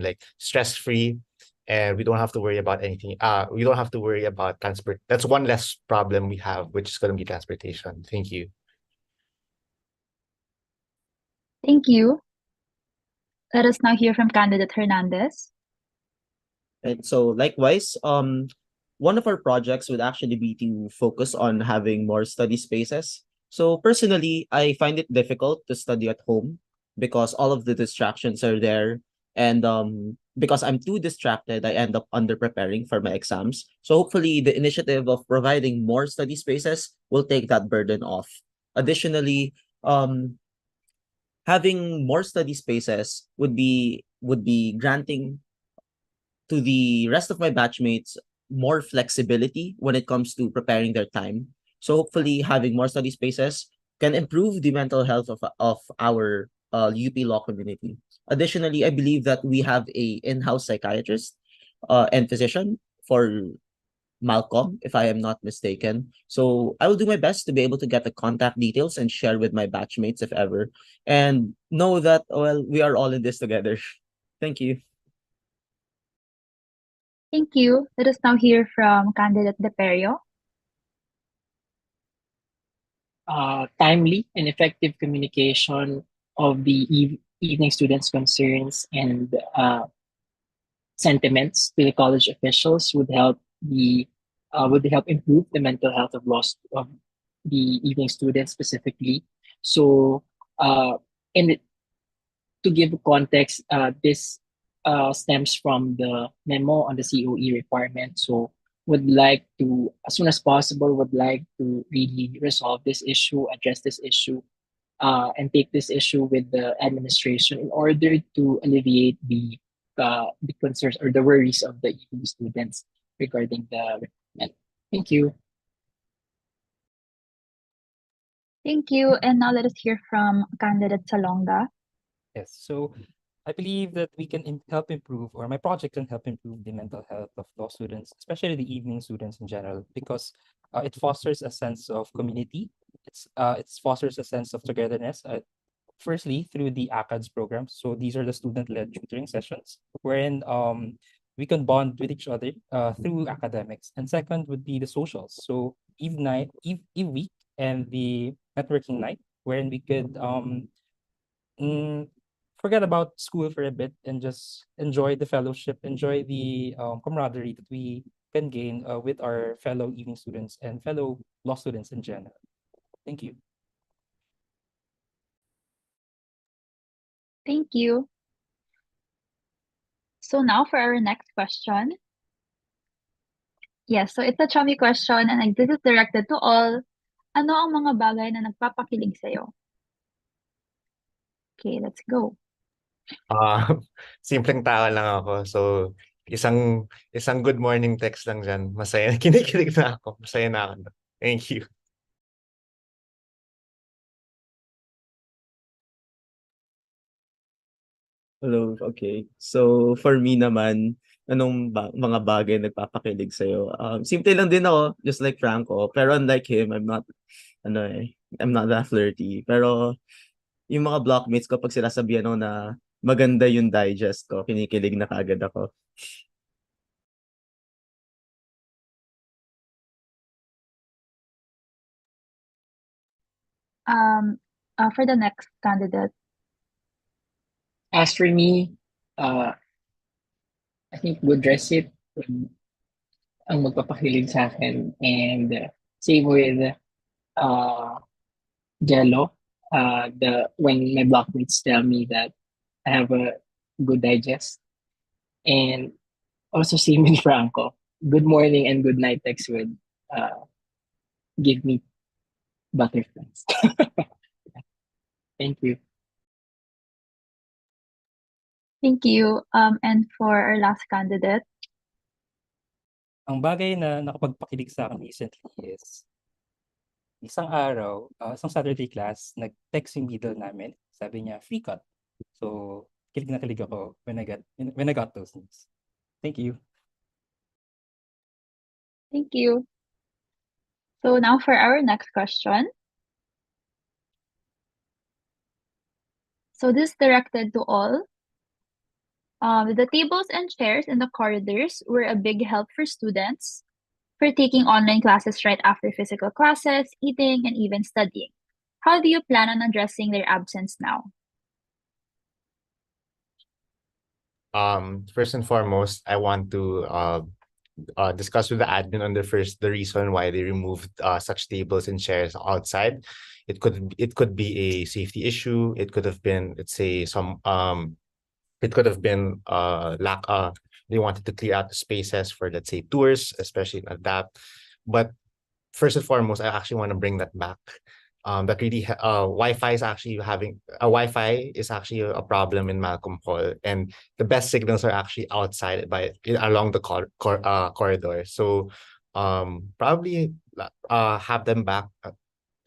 B: like stress free, and we don't have to worry about anything. We don't have to worry about transport. That's one less problem we have, which is going to be transportation. Thank you.
C: Thank you. Let us now hear from candidate Hernandez.
D: And so likewise, one of our projects would actually be to focus on having more study spaces. So personally, I find it difficult to study at home because all of the distractions are there. And because I'm too distracted, I end up under preparing for my exams. So hopefully the initiative of providing more study spaces will take that burden off. Additionally, having more study spaces would be granting to the rest of my batchmates more flexibility when it comes to preparing their time. So hopefully having more study spaces can improve the mental health of our UP law community. Additionally, I believe that we have a in-house psychiatrist and physician for Malcolm, if I am not mistaken. So I will do my best to be able to get the contact details and share with my batchmates if ever. And know that, well, we are all in this together. Thank you.
C: Thank you. Let us now hear from candidate Deperio.
E: timely and effective communication of the evening students' concerns and sentiments to the college officials would help improve the mental health of the evening students specifically. So, and to give context, this stems from the memo on the COE requirement. So, would like to, as soon as possible, would like to really resolve this issue, address this issue, and take this issue with the administration in order to alleviate the concerns or the worries of the ED students regarding the recruitment. Thank you.
C: Thank you. And now let us hear from candidate Salonga.
F: Yes, so I believe that we can help improve, or my project can help improve the mental health of law students, especially the evening students in general, because it fosters a sense of community. It fosters a sense of togetherness. Firstly, through the ACADS program. So these are the student-led tutoring sessions, wherein we can bond with each other through academics. And second would be the socials. So Eve week and the networking night, wherein we could mm, forget about school for a bit and just enjoy the fellowship, enjoy the camaraderie that we can gain with our fellow evening students and fellow law students in general. Thank you.
C: Thank you. So now for our next question. Yes, so it's a chummy question and this is directed to all. Ano ang mga bagay na nagpapakilig sa'yo? Okay, let's go.
B: Simpleng tao lang ako. So, isang good morning text lang dyan. Masaya. Kinikilig na ako. Masaya na ako. Thank you.
D: Hello, okay. So, for me naman, mga bagay nagpapakilig sa'yo? Simple lang din ako, just like Franco. Pero unlike him, I'm not that flirty. Pero, yung mga blockmates ko, pag sinasabihan ako na maganda yung digest ko, kinikilig na kaagad ako.
C: For the next candidate.
E: As for me, I think good receipt ang magpapakilig sa akin. And same with Jello. When my blockmates tell me that I have a good digest. And also same with Franco. Good morning and good night text would give me butterflies. Thank you.
C: Thank you. And for our last candidate.
F: Ang bagay na nakapagpakilig sa akin recently is isang araw, isang Saturday class, nag-text yung middle namin. Sabi niya, free cut. So, kilig na kilig ako when I got those news. Thank you.
C: Thank you. So now for our next question. So this is directed to all. The tables and chairs in the corridors were a big help for students for taking online classes right after physical classes, eating, and even studying. How do you plan on addressing their absence now?
B: First and foremost, I want to discuss with the admin on the reason why they removed such tables and chairs outside. It could be a safety issue. It could have been, let's say, it could have been they wanted to clear out the spaces for, let's say, tours, especially in adapt. But first and foremost, I actually want to bring that back. That really Wi-Fi is actually Wi-Fi is actually a problem in Malcolm Hall, and the best signals are actually outside along the corridor. So probably have them back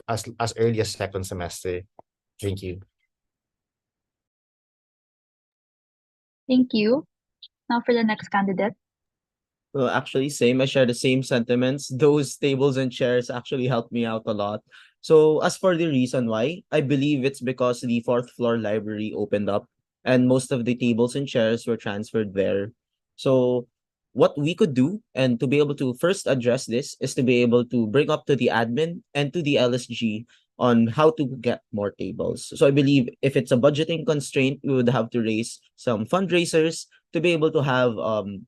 B: as early as second semester. Thank you.
C: Thank you. Now for the next candidate.
D: Well, actually, same. I share the same sentiments. Those tables and chairs actually helped me out a lot. So, as for the reason why, I believe it's because the fourth floor library opened up and most of the tables and chairs were transferred there. So, what we could do and to be able to first address this is to be able to bring up to the admin and to the LSG on how to get more tables. So I believe if it's a budgeting constraint, we would have to raise some fundraisers to be able to have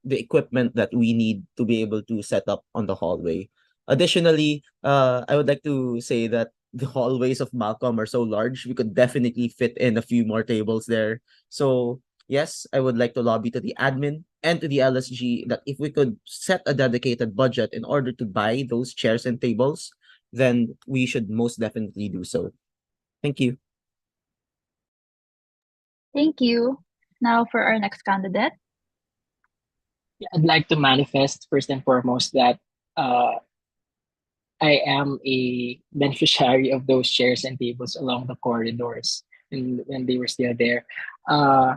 D: the equipment that we need to be able to set up on the hallway. Additionally, I would like to say that the hallways of Malcolm are so large, we could definitely fit in a few more tables there. So yes, I would like to lobby to the admin and to the LSG that if we could set a dedicated budget in order to buy those chairs and tables, then we should most definitely do so. Thank you.
C: Thank you. Now for our next candidate.
E: Yeah, I'd like to manifest first and foremost that I am a beneficiary of those chairs and tables along the corridors and when they were still there. Uh,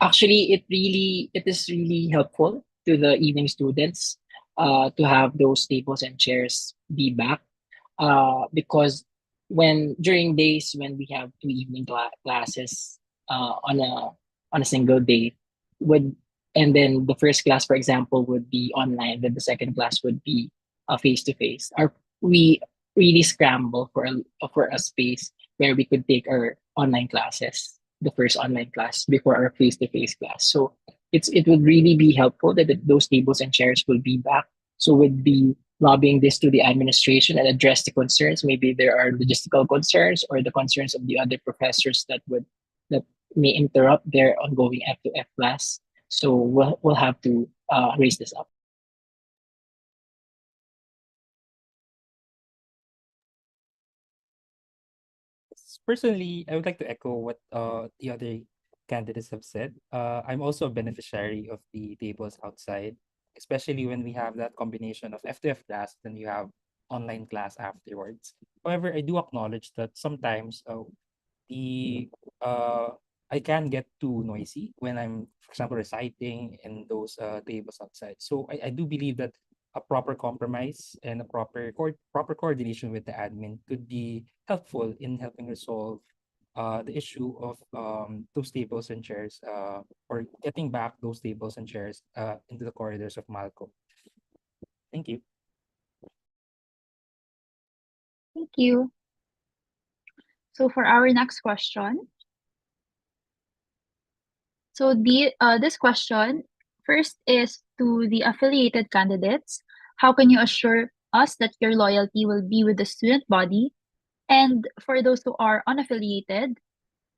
E: Actually, it is really helpful to the evening students to have those tables and chairs be back because when during days when we have two evening classes on a single day would and then the first class for example would be online, then the second class would be face to face, or we really scramble for a space where we could take our online classes, the first online class before our face to face class. So it would really be helpful that those tables and chairs will be back. So we'd be lobbying this to the administration and address the concerns. Maybe there are logistical concerns or the concerns of the other professors that may interrupt their ongoing F to F class. So we'll have to raise this up.
F: Personally, I would like to echo what the other candidates have said. I'm also a beneficiary of the tables outside, especially when we have that combination of F2F class, then you have online class afterwards. However, I do acknowledge that sometimes the I can get too noisy when I'm, for example, reciting in those tables outside. So I do believe that a proper compromise and a proper coordination with the admin could be helpful in helping resolve the issue of those tables and chairs or getting back those tables and chairs into the corridors of Malcolm. Thank you.
C: Thank you. So for our next question. So this question first is to the affiliated candidates. How can you assure us that your loyalty will be with the student body? And for those who are unaffiliated,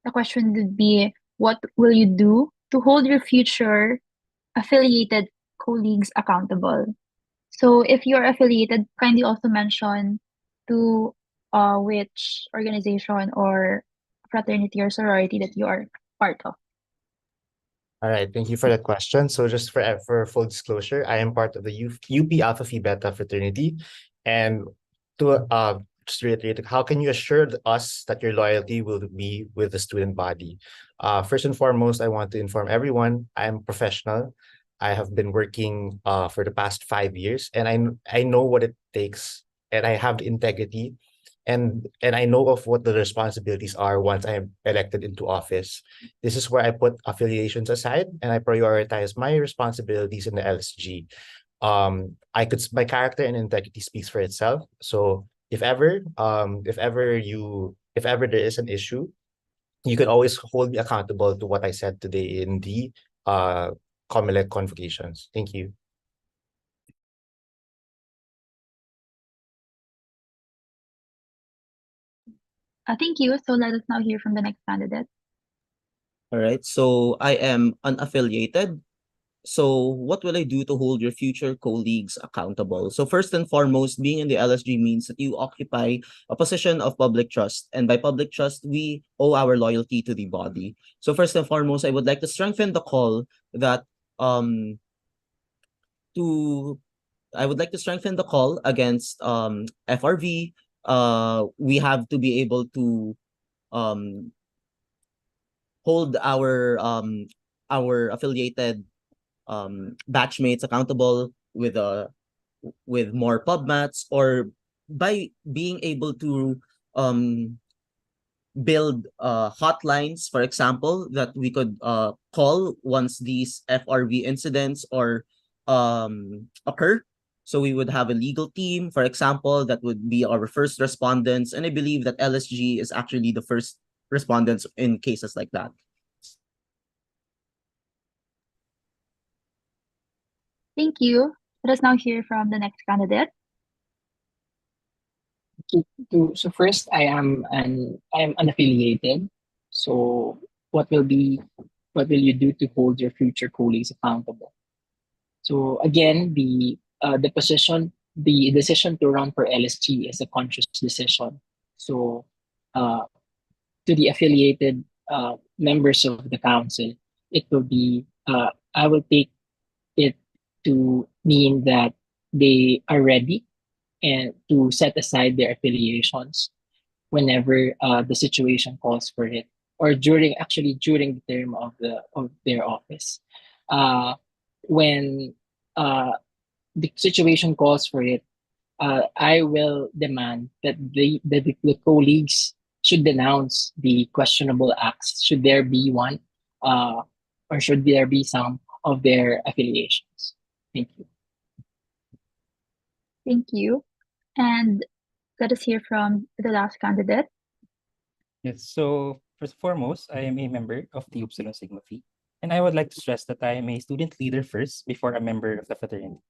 C: the question would be, what will you do to hold your future affiliated colleagues accountable? So if you're affiliated, kindly also mention to which organization or fraternity or sorority that you are part of.
B: All right, thank you for that question. So just for full disclosure, I am part of the UP Alpha Phi Beta fraternity, and to just reiterate, how can you assure us that your loyalty will be with the student body? First and foremost, I want to inform everyone I am professional. I have been working for the past 5 years, and I know what it takes, and I have the integrity, and I know of what the responsibilities are once I am elected into office. This is where I put affiliations aside and I prioritize my responsibilities in the LSG. My character and integrity speaks for itself. So if ever there is an issue, you can always hold me accountable to what I said today in the COMELEC convocations. Thank you.
C: Thank you. So let us now hear from the next candidate.
D: All right. So I am unaffiliated. So what will I do to hold your future colleagues accountable? So first and foremost, being in the LSG means that you occupy a position of public trust. And by public trust, we owe our loyalty to the body. So first and foremost, I would like to strengthen the call that to I would like to strengthen the call against FRV. We have to be able to um hold our affiliated batchmates accountable with more pub mats, or by being able to um build hotlines, for example, that we could call once these FRV incidents or occur. So we would have a legal team, for example, that would be our first respondents. And I believe that LSG is actually the first respondents in cases like that.
C: Thank you. Let us now hear from the next candidate.
E: So first, I am unaffiliated. So what will be what will you do to hold your future colleagues accountable? So again, the decision to run for LSG is a conscious decision. So uh, to the affiliated members of the council, it will be I will take it to mean that they are ready and to set aside their affiliations whenever the situation calls for it, or during the term of their office. Uh, when the situation calls for it, I will demand that the colleagues should denounce the questionable acts, should there be one, uh, or should there be some of their affiliations. Thank you.
C: Thank you. And let us hear from the last candidate.
F: Yes, so first and foremost, I am a member of the Upsilon Sigma Phi, and I would like to stress that I am a student leader first before a member of the fraternity.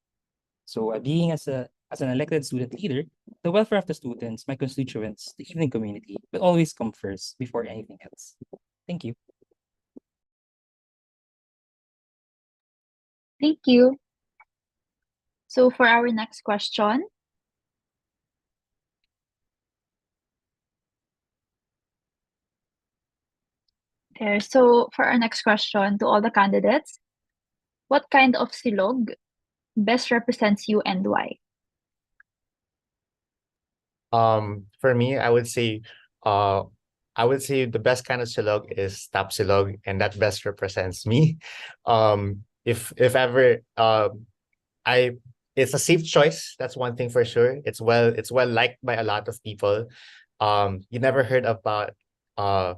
F: So, being as an elected student leader, the welfare of the students, my constituents, the evening community will always come first before anything else. Thank you.
C: Thank you. So for our next question, there. So for our next question to all the candidates, what kind of silog best represents you and why?
B: For me, uh, I would say the best kind of silog is tap silog, and that best represents me. If ever, I it's a safe choice. That's one thing for sure. It's well liked by a lot of people. You never heard about uh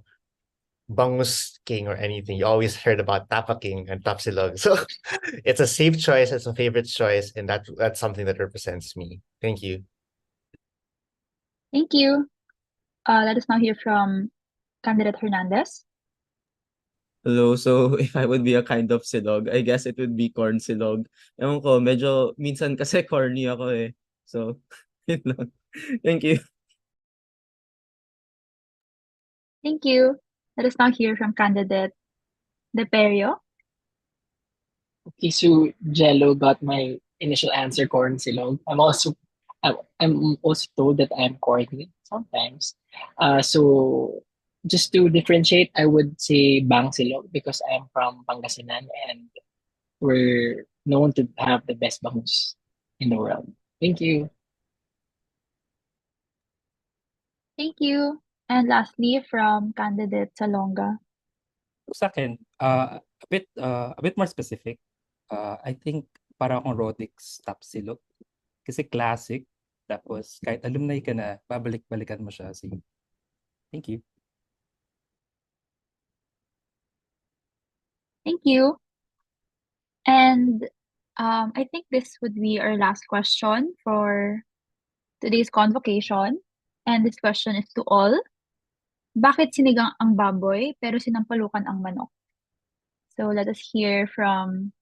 B: Bangus King or anything. You always heard about Tapa King and Tapsilog. So it's a safe choice, it's a favorite choice, and that's something that represents me. Thank you.
C: Thank you. Let us now hear from candidate Hernandez.
D: Hello, so if I would be a kind of silog, I guess it would be corn silog. Ewan ko, medyo minsan kasi corny ako eh. So, yun lang. Thank you.
C: Thank you. Let us now hear from candidate De Perio.
E: Okay, so Jello got my initial answer, corn silog. I'm also told that I'm corny sometimes. So just to differentiate, I would say bang silog because I'm from Pangasinan and we're known to have the best bangus in the world. Thank you.
C: Thank you. And lastly, from candidate Salonga.
F: Sa akin, a bit more specific, I think para akong Rodix Tapsilog. Kasi classic, tapos kahit alumni ka na, babalik-balikan mo siya. So, thank you.
C: Thank you. And I think this would be our last question for today's convocation. And this question is to all. Bakit sinigang ang baboy pero sinampalukan ang manok? So let us hear from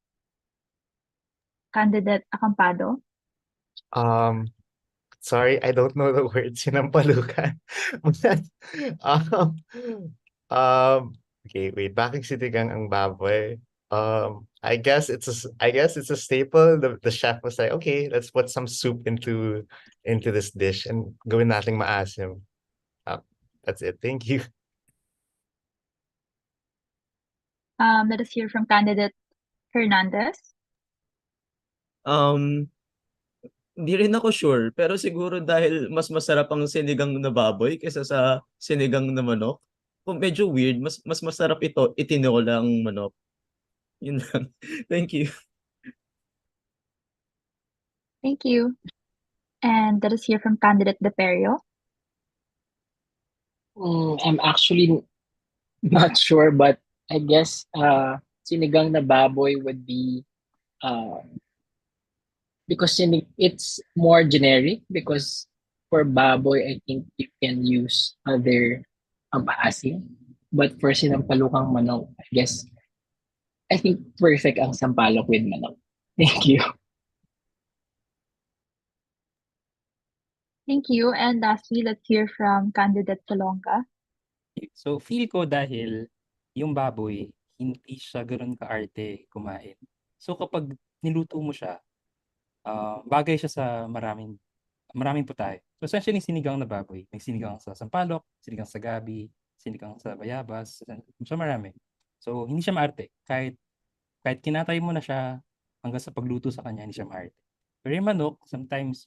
C: candidate Acampado.
B: Um, Sorry, I don't know the word sinampalukan. But, um, okay, wait, bakit sinigang ang baboy? I guess it's a staple. The chef was like, okay, let's put some soup into this dish and gawin nating maasim. That's it. Thank you.
C: Let us hear from candidate Hernandez.
D: Hindi rin ako sure, pero siguro dahil mas masarap ang sinigang na baboy kaysa sa sinigang na manok. Kung medyo weird, mas masarap ito itinola ang manok. Yun lang. Thank you.
C: Thank you. And let us hear from candidate De Perio.
E: I'm actually not sure, but I guess sinigang na baboy would be uh, because it's more generic. Because for baboy, I think you can use other paasim. But for sinampalukang manok, I think perfect ang sampalok with manok. Thank you.
C: Thank you. And lastly, let's hear from candidate Salonga.
F: So, feel ko dahil yung baboy, hindi siya gano'n kaarte kumain. So, kapag niluto mo siya, bagay siya sa maraming putahe. So, essentially, sinigang na baboy. May sinigang sa sampalok, sinigang sa gabi, sinigang sa bayabas, so marami. So, hindi siya maarte. Kahit kinatay mo na siya, hanggang sa pagluto sa kanya, hindi siya maarte. Pero yung manok, sometimes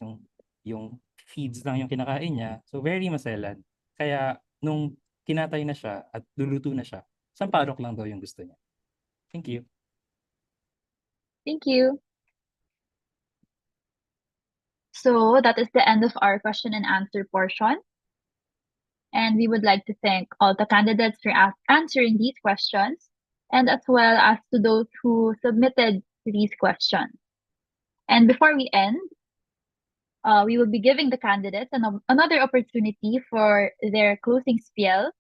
F: yung feeds lang yung kinakain niya, so very maselan. Kaya nung kinatay na siya at luluto na siya, sampalok lang daw yung gusto niya. Thank you.
C: Thank you. So that is the end of our question and answer portion. And we would like to thank all the candidates for answering these questions, and as well as to those who submitted these questions. And before we end, we will be giving the candidates another opportunity for their closing spiel,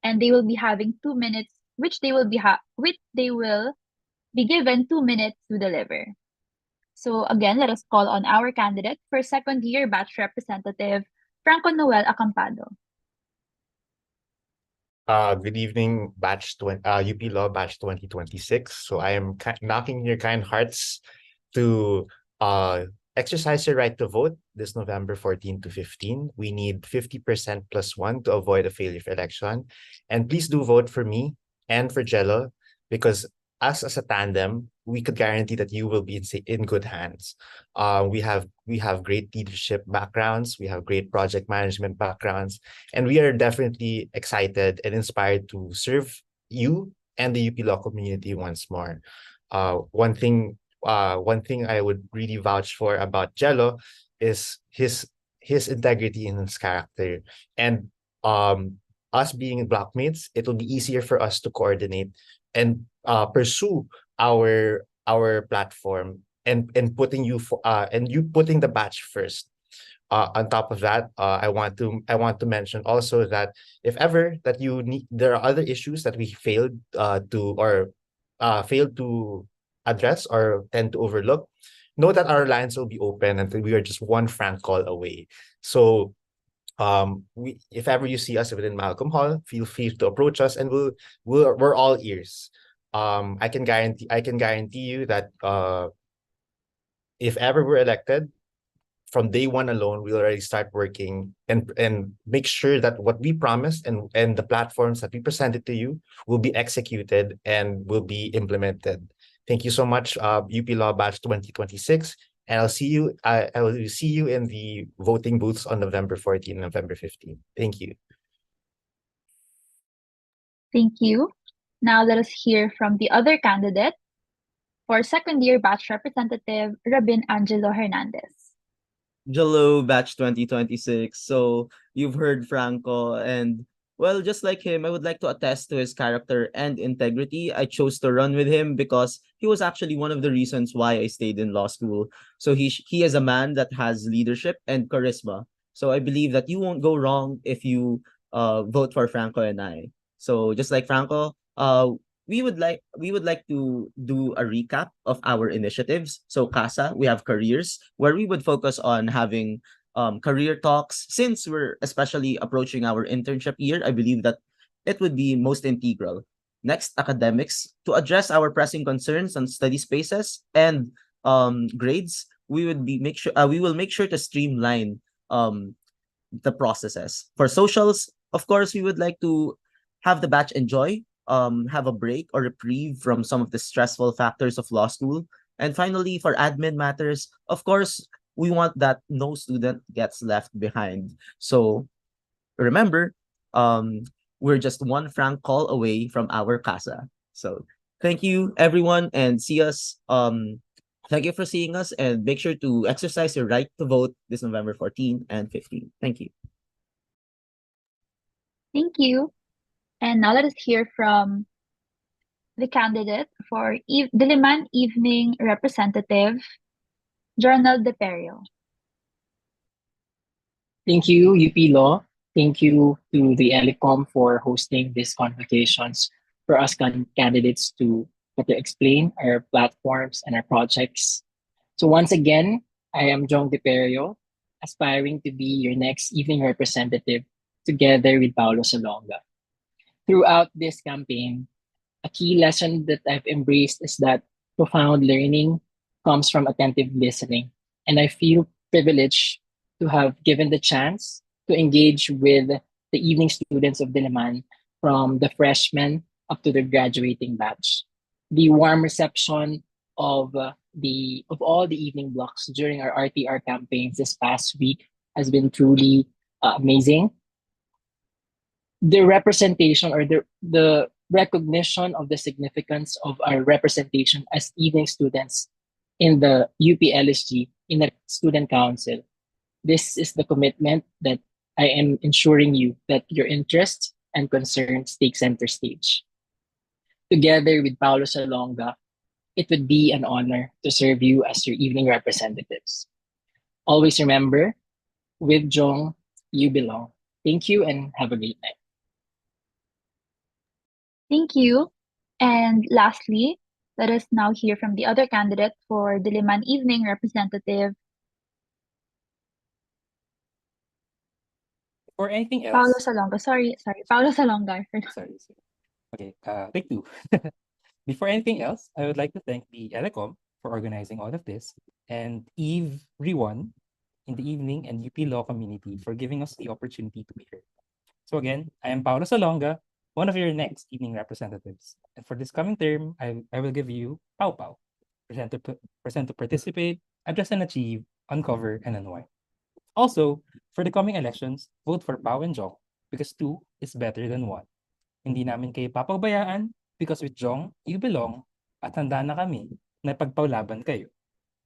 C: and they will be having 2 minutes, which they will be given 2 minutes to deliver. So again, let us call on our candidate for second year batch representative, Franco Noel Acampado.
B: Good evening, UP Law Batch 2026. So I am knocking your kind hearts to exercise your right to vote this November 14 to 15. We need 50% plus one to avoid a failure election. And please do vote for me and for Jello, because us as a tandem, we could guarantee that you will be in good hands. We have great leadership backgrounds, we have great project management backgrounds, and we are definitely excited and inspired to serve you and the UP Law community once more. One thing I would really vouch for about Jello is his integrity and his character. And us being blockmates, it will be easier for us to coordinate and pursue our platform and putting you and you putting the batch first. On top of that, I want to mention also that if ever that there are other issues that we failed to address or tend to overlook, know that our lines will be open and that we are just one frank call away. So if ever you see us within Malcolm Hall, feel free to approach us, and we're all ears. I can guarantee you that if ever we're elected, from day one alone, we'll already start working and make sure that what we promised and the platforms that we presented to you will be executed and will be implemented. Thank you so much, UP Law Batch 2026. And I will see you in the voting booths on November 14 and November 15. Thank you.
C: Thank you. Now let us hear from the other candidate for second year batch representative, Rabin Angelo Hernandez.
D: Jello Batch 2026. So you've heard Franco, and well, just like him, I would like to attest to his character and integrity. I chose to run with him because he was actually one of the reasons why I stayed in law school. So he is a man that has leadership and charisma. So I believe that you won't go wrong if you vote for Franco and I. So just like Franco, we would like to do a recap of our initiatives. So CASA, we have careers, where we would focus on having career talks. Since we're especially approaching our internship year, I believe that it would be most integral. Next, academics, to address our pressing concerns on study spaces and grades. We will make sure to streamline the processes. For socials, of course, we would like to have the batch enjoy, have a break or reprieve from some of the stressful factors of law school. And finally, for admin matters, of course, we want that no student gets left behind. So remember, we're just one franc call away from our casa. So thank you, everyone, and see us. Thank you for seeing us, and make sure to exercise your right to vote this November 14 and 15. Thank you.
C: Thank you. And now let us hear from the candidate for Diliman Evening Representative, Journal De Perio.
E: Thank you, UP Law. Thank you to the ELICOM for hosting these convocations for us candidates to better explain our platforms and our projects. So once again, I am Jong DePerio, aspiring to be your next evening representative together with Paolo Salonga. Throughout this campaign, a key lesson that I've embraced is that profound learning comes from attentive listening. And I feel privileged to have given the chance to engage with the evening students of Diliman from the freshmen up to the graduating batch. The warm reception of of all the evening blocks during our RTR campaigns this past week has been truly amazing. The representation or the recognition of the significance of our representation as evening students in the UPLSG in the student council. This is the commitment that I am ensuring you that your interests and concerns take center stage. Together with Paulo Salonga, it would be an honor to serve you as your evening representatives. Always remember, with Jong, you belong. Thank you and have a great night.
C: Thank you. And lastly, let us now hear from the other candidate for Diliman Evening Representative,
F: Or anything
C: Paulo
F: else?
C: Salonga. Sorry, Paulo Salonga.
F: Sorry. Okay, take two. Before anything else, I would like to thank the ELECOM for organizing all of this, and Eve Riwan in the evening and UP Law community for giving us the opportunity to be here. So again, I am Paolo Salonga, one of your next evening representatives. And for this coming term, I will give you Pau Pau. Present to participate, address and achieve, uncover, and unwind. Also, for the coming elections, vote for Pau and Jong because two is better than one. Hindi namin kayo papabayaan because with Jong, you belong at handa na kami na pagpaulaban kayo.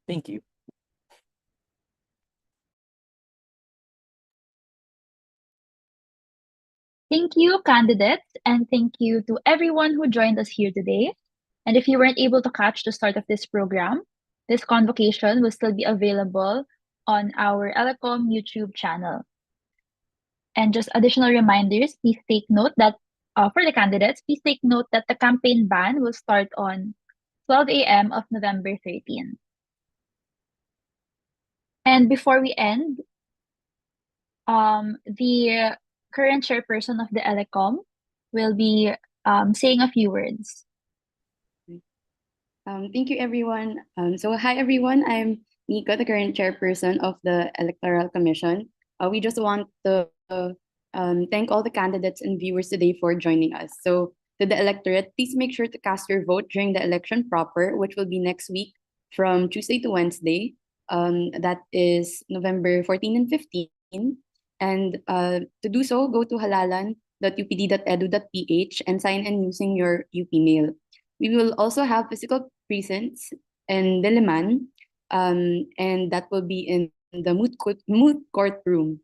F: Thank you.
C: Thank you, candidates, and thank you to everyone who joined us here today. And if you weren't able to catch the start of this program, this convocation will still be available on our ELECOM YouTube channel. And just additional reminders, please take note that for the candidates, please take note that the campaign ban will start on 12 a.m. of November 13. And before we end, the current chairperson of the ELECOM will be saying a few words.
G: Thank you, everyone. Hi, everyone. I'm Nika, the current chairperson of the Electoral Commission. We just want to thank all the candidates and viewers today for joining us. So, to the electorate, please make sure to cast your vote during the election proper, which will be next week from Tuesday to Wednesday. That is November 14 and 15. And to do so, go to halalan.upd.edu.ph and sign in using your UP mail. We will also have physical presence in Diliman, and that will be in the moot court room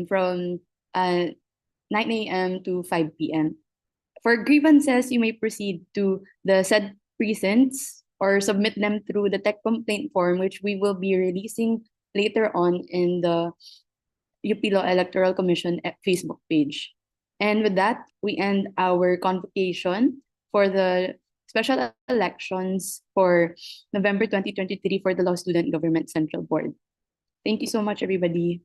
G: from 9 a.m. to 5 p.m. For grievances, you may proceed to the said precincts or submit them through the tech complaint form, which we will be releasing later on in the UP Law Electoral Commission Facebook page. And with that, we end our convocation for the special elections for November 2023 for the Law Student Government Central Board. Thank you so much, everybody.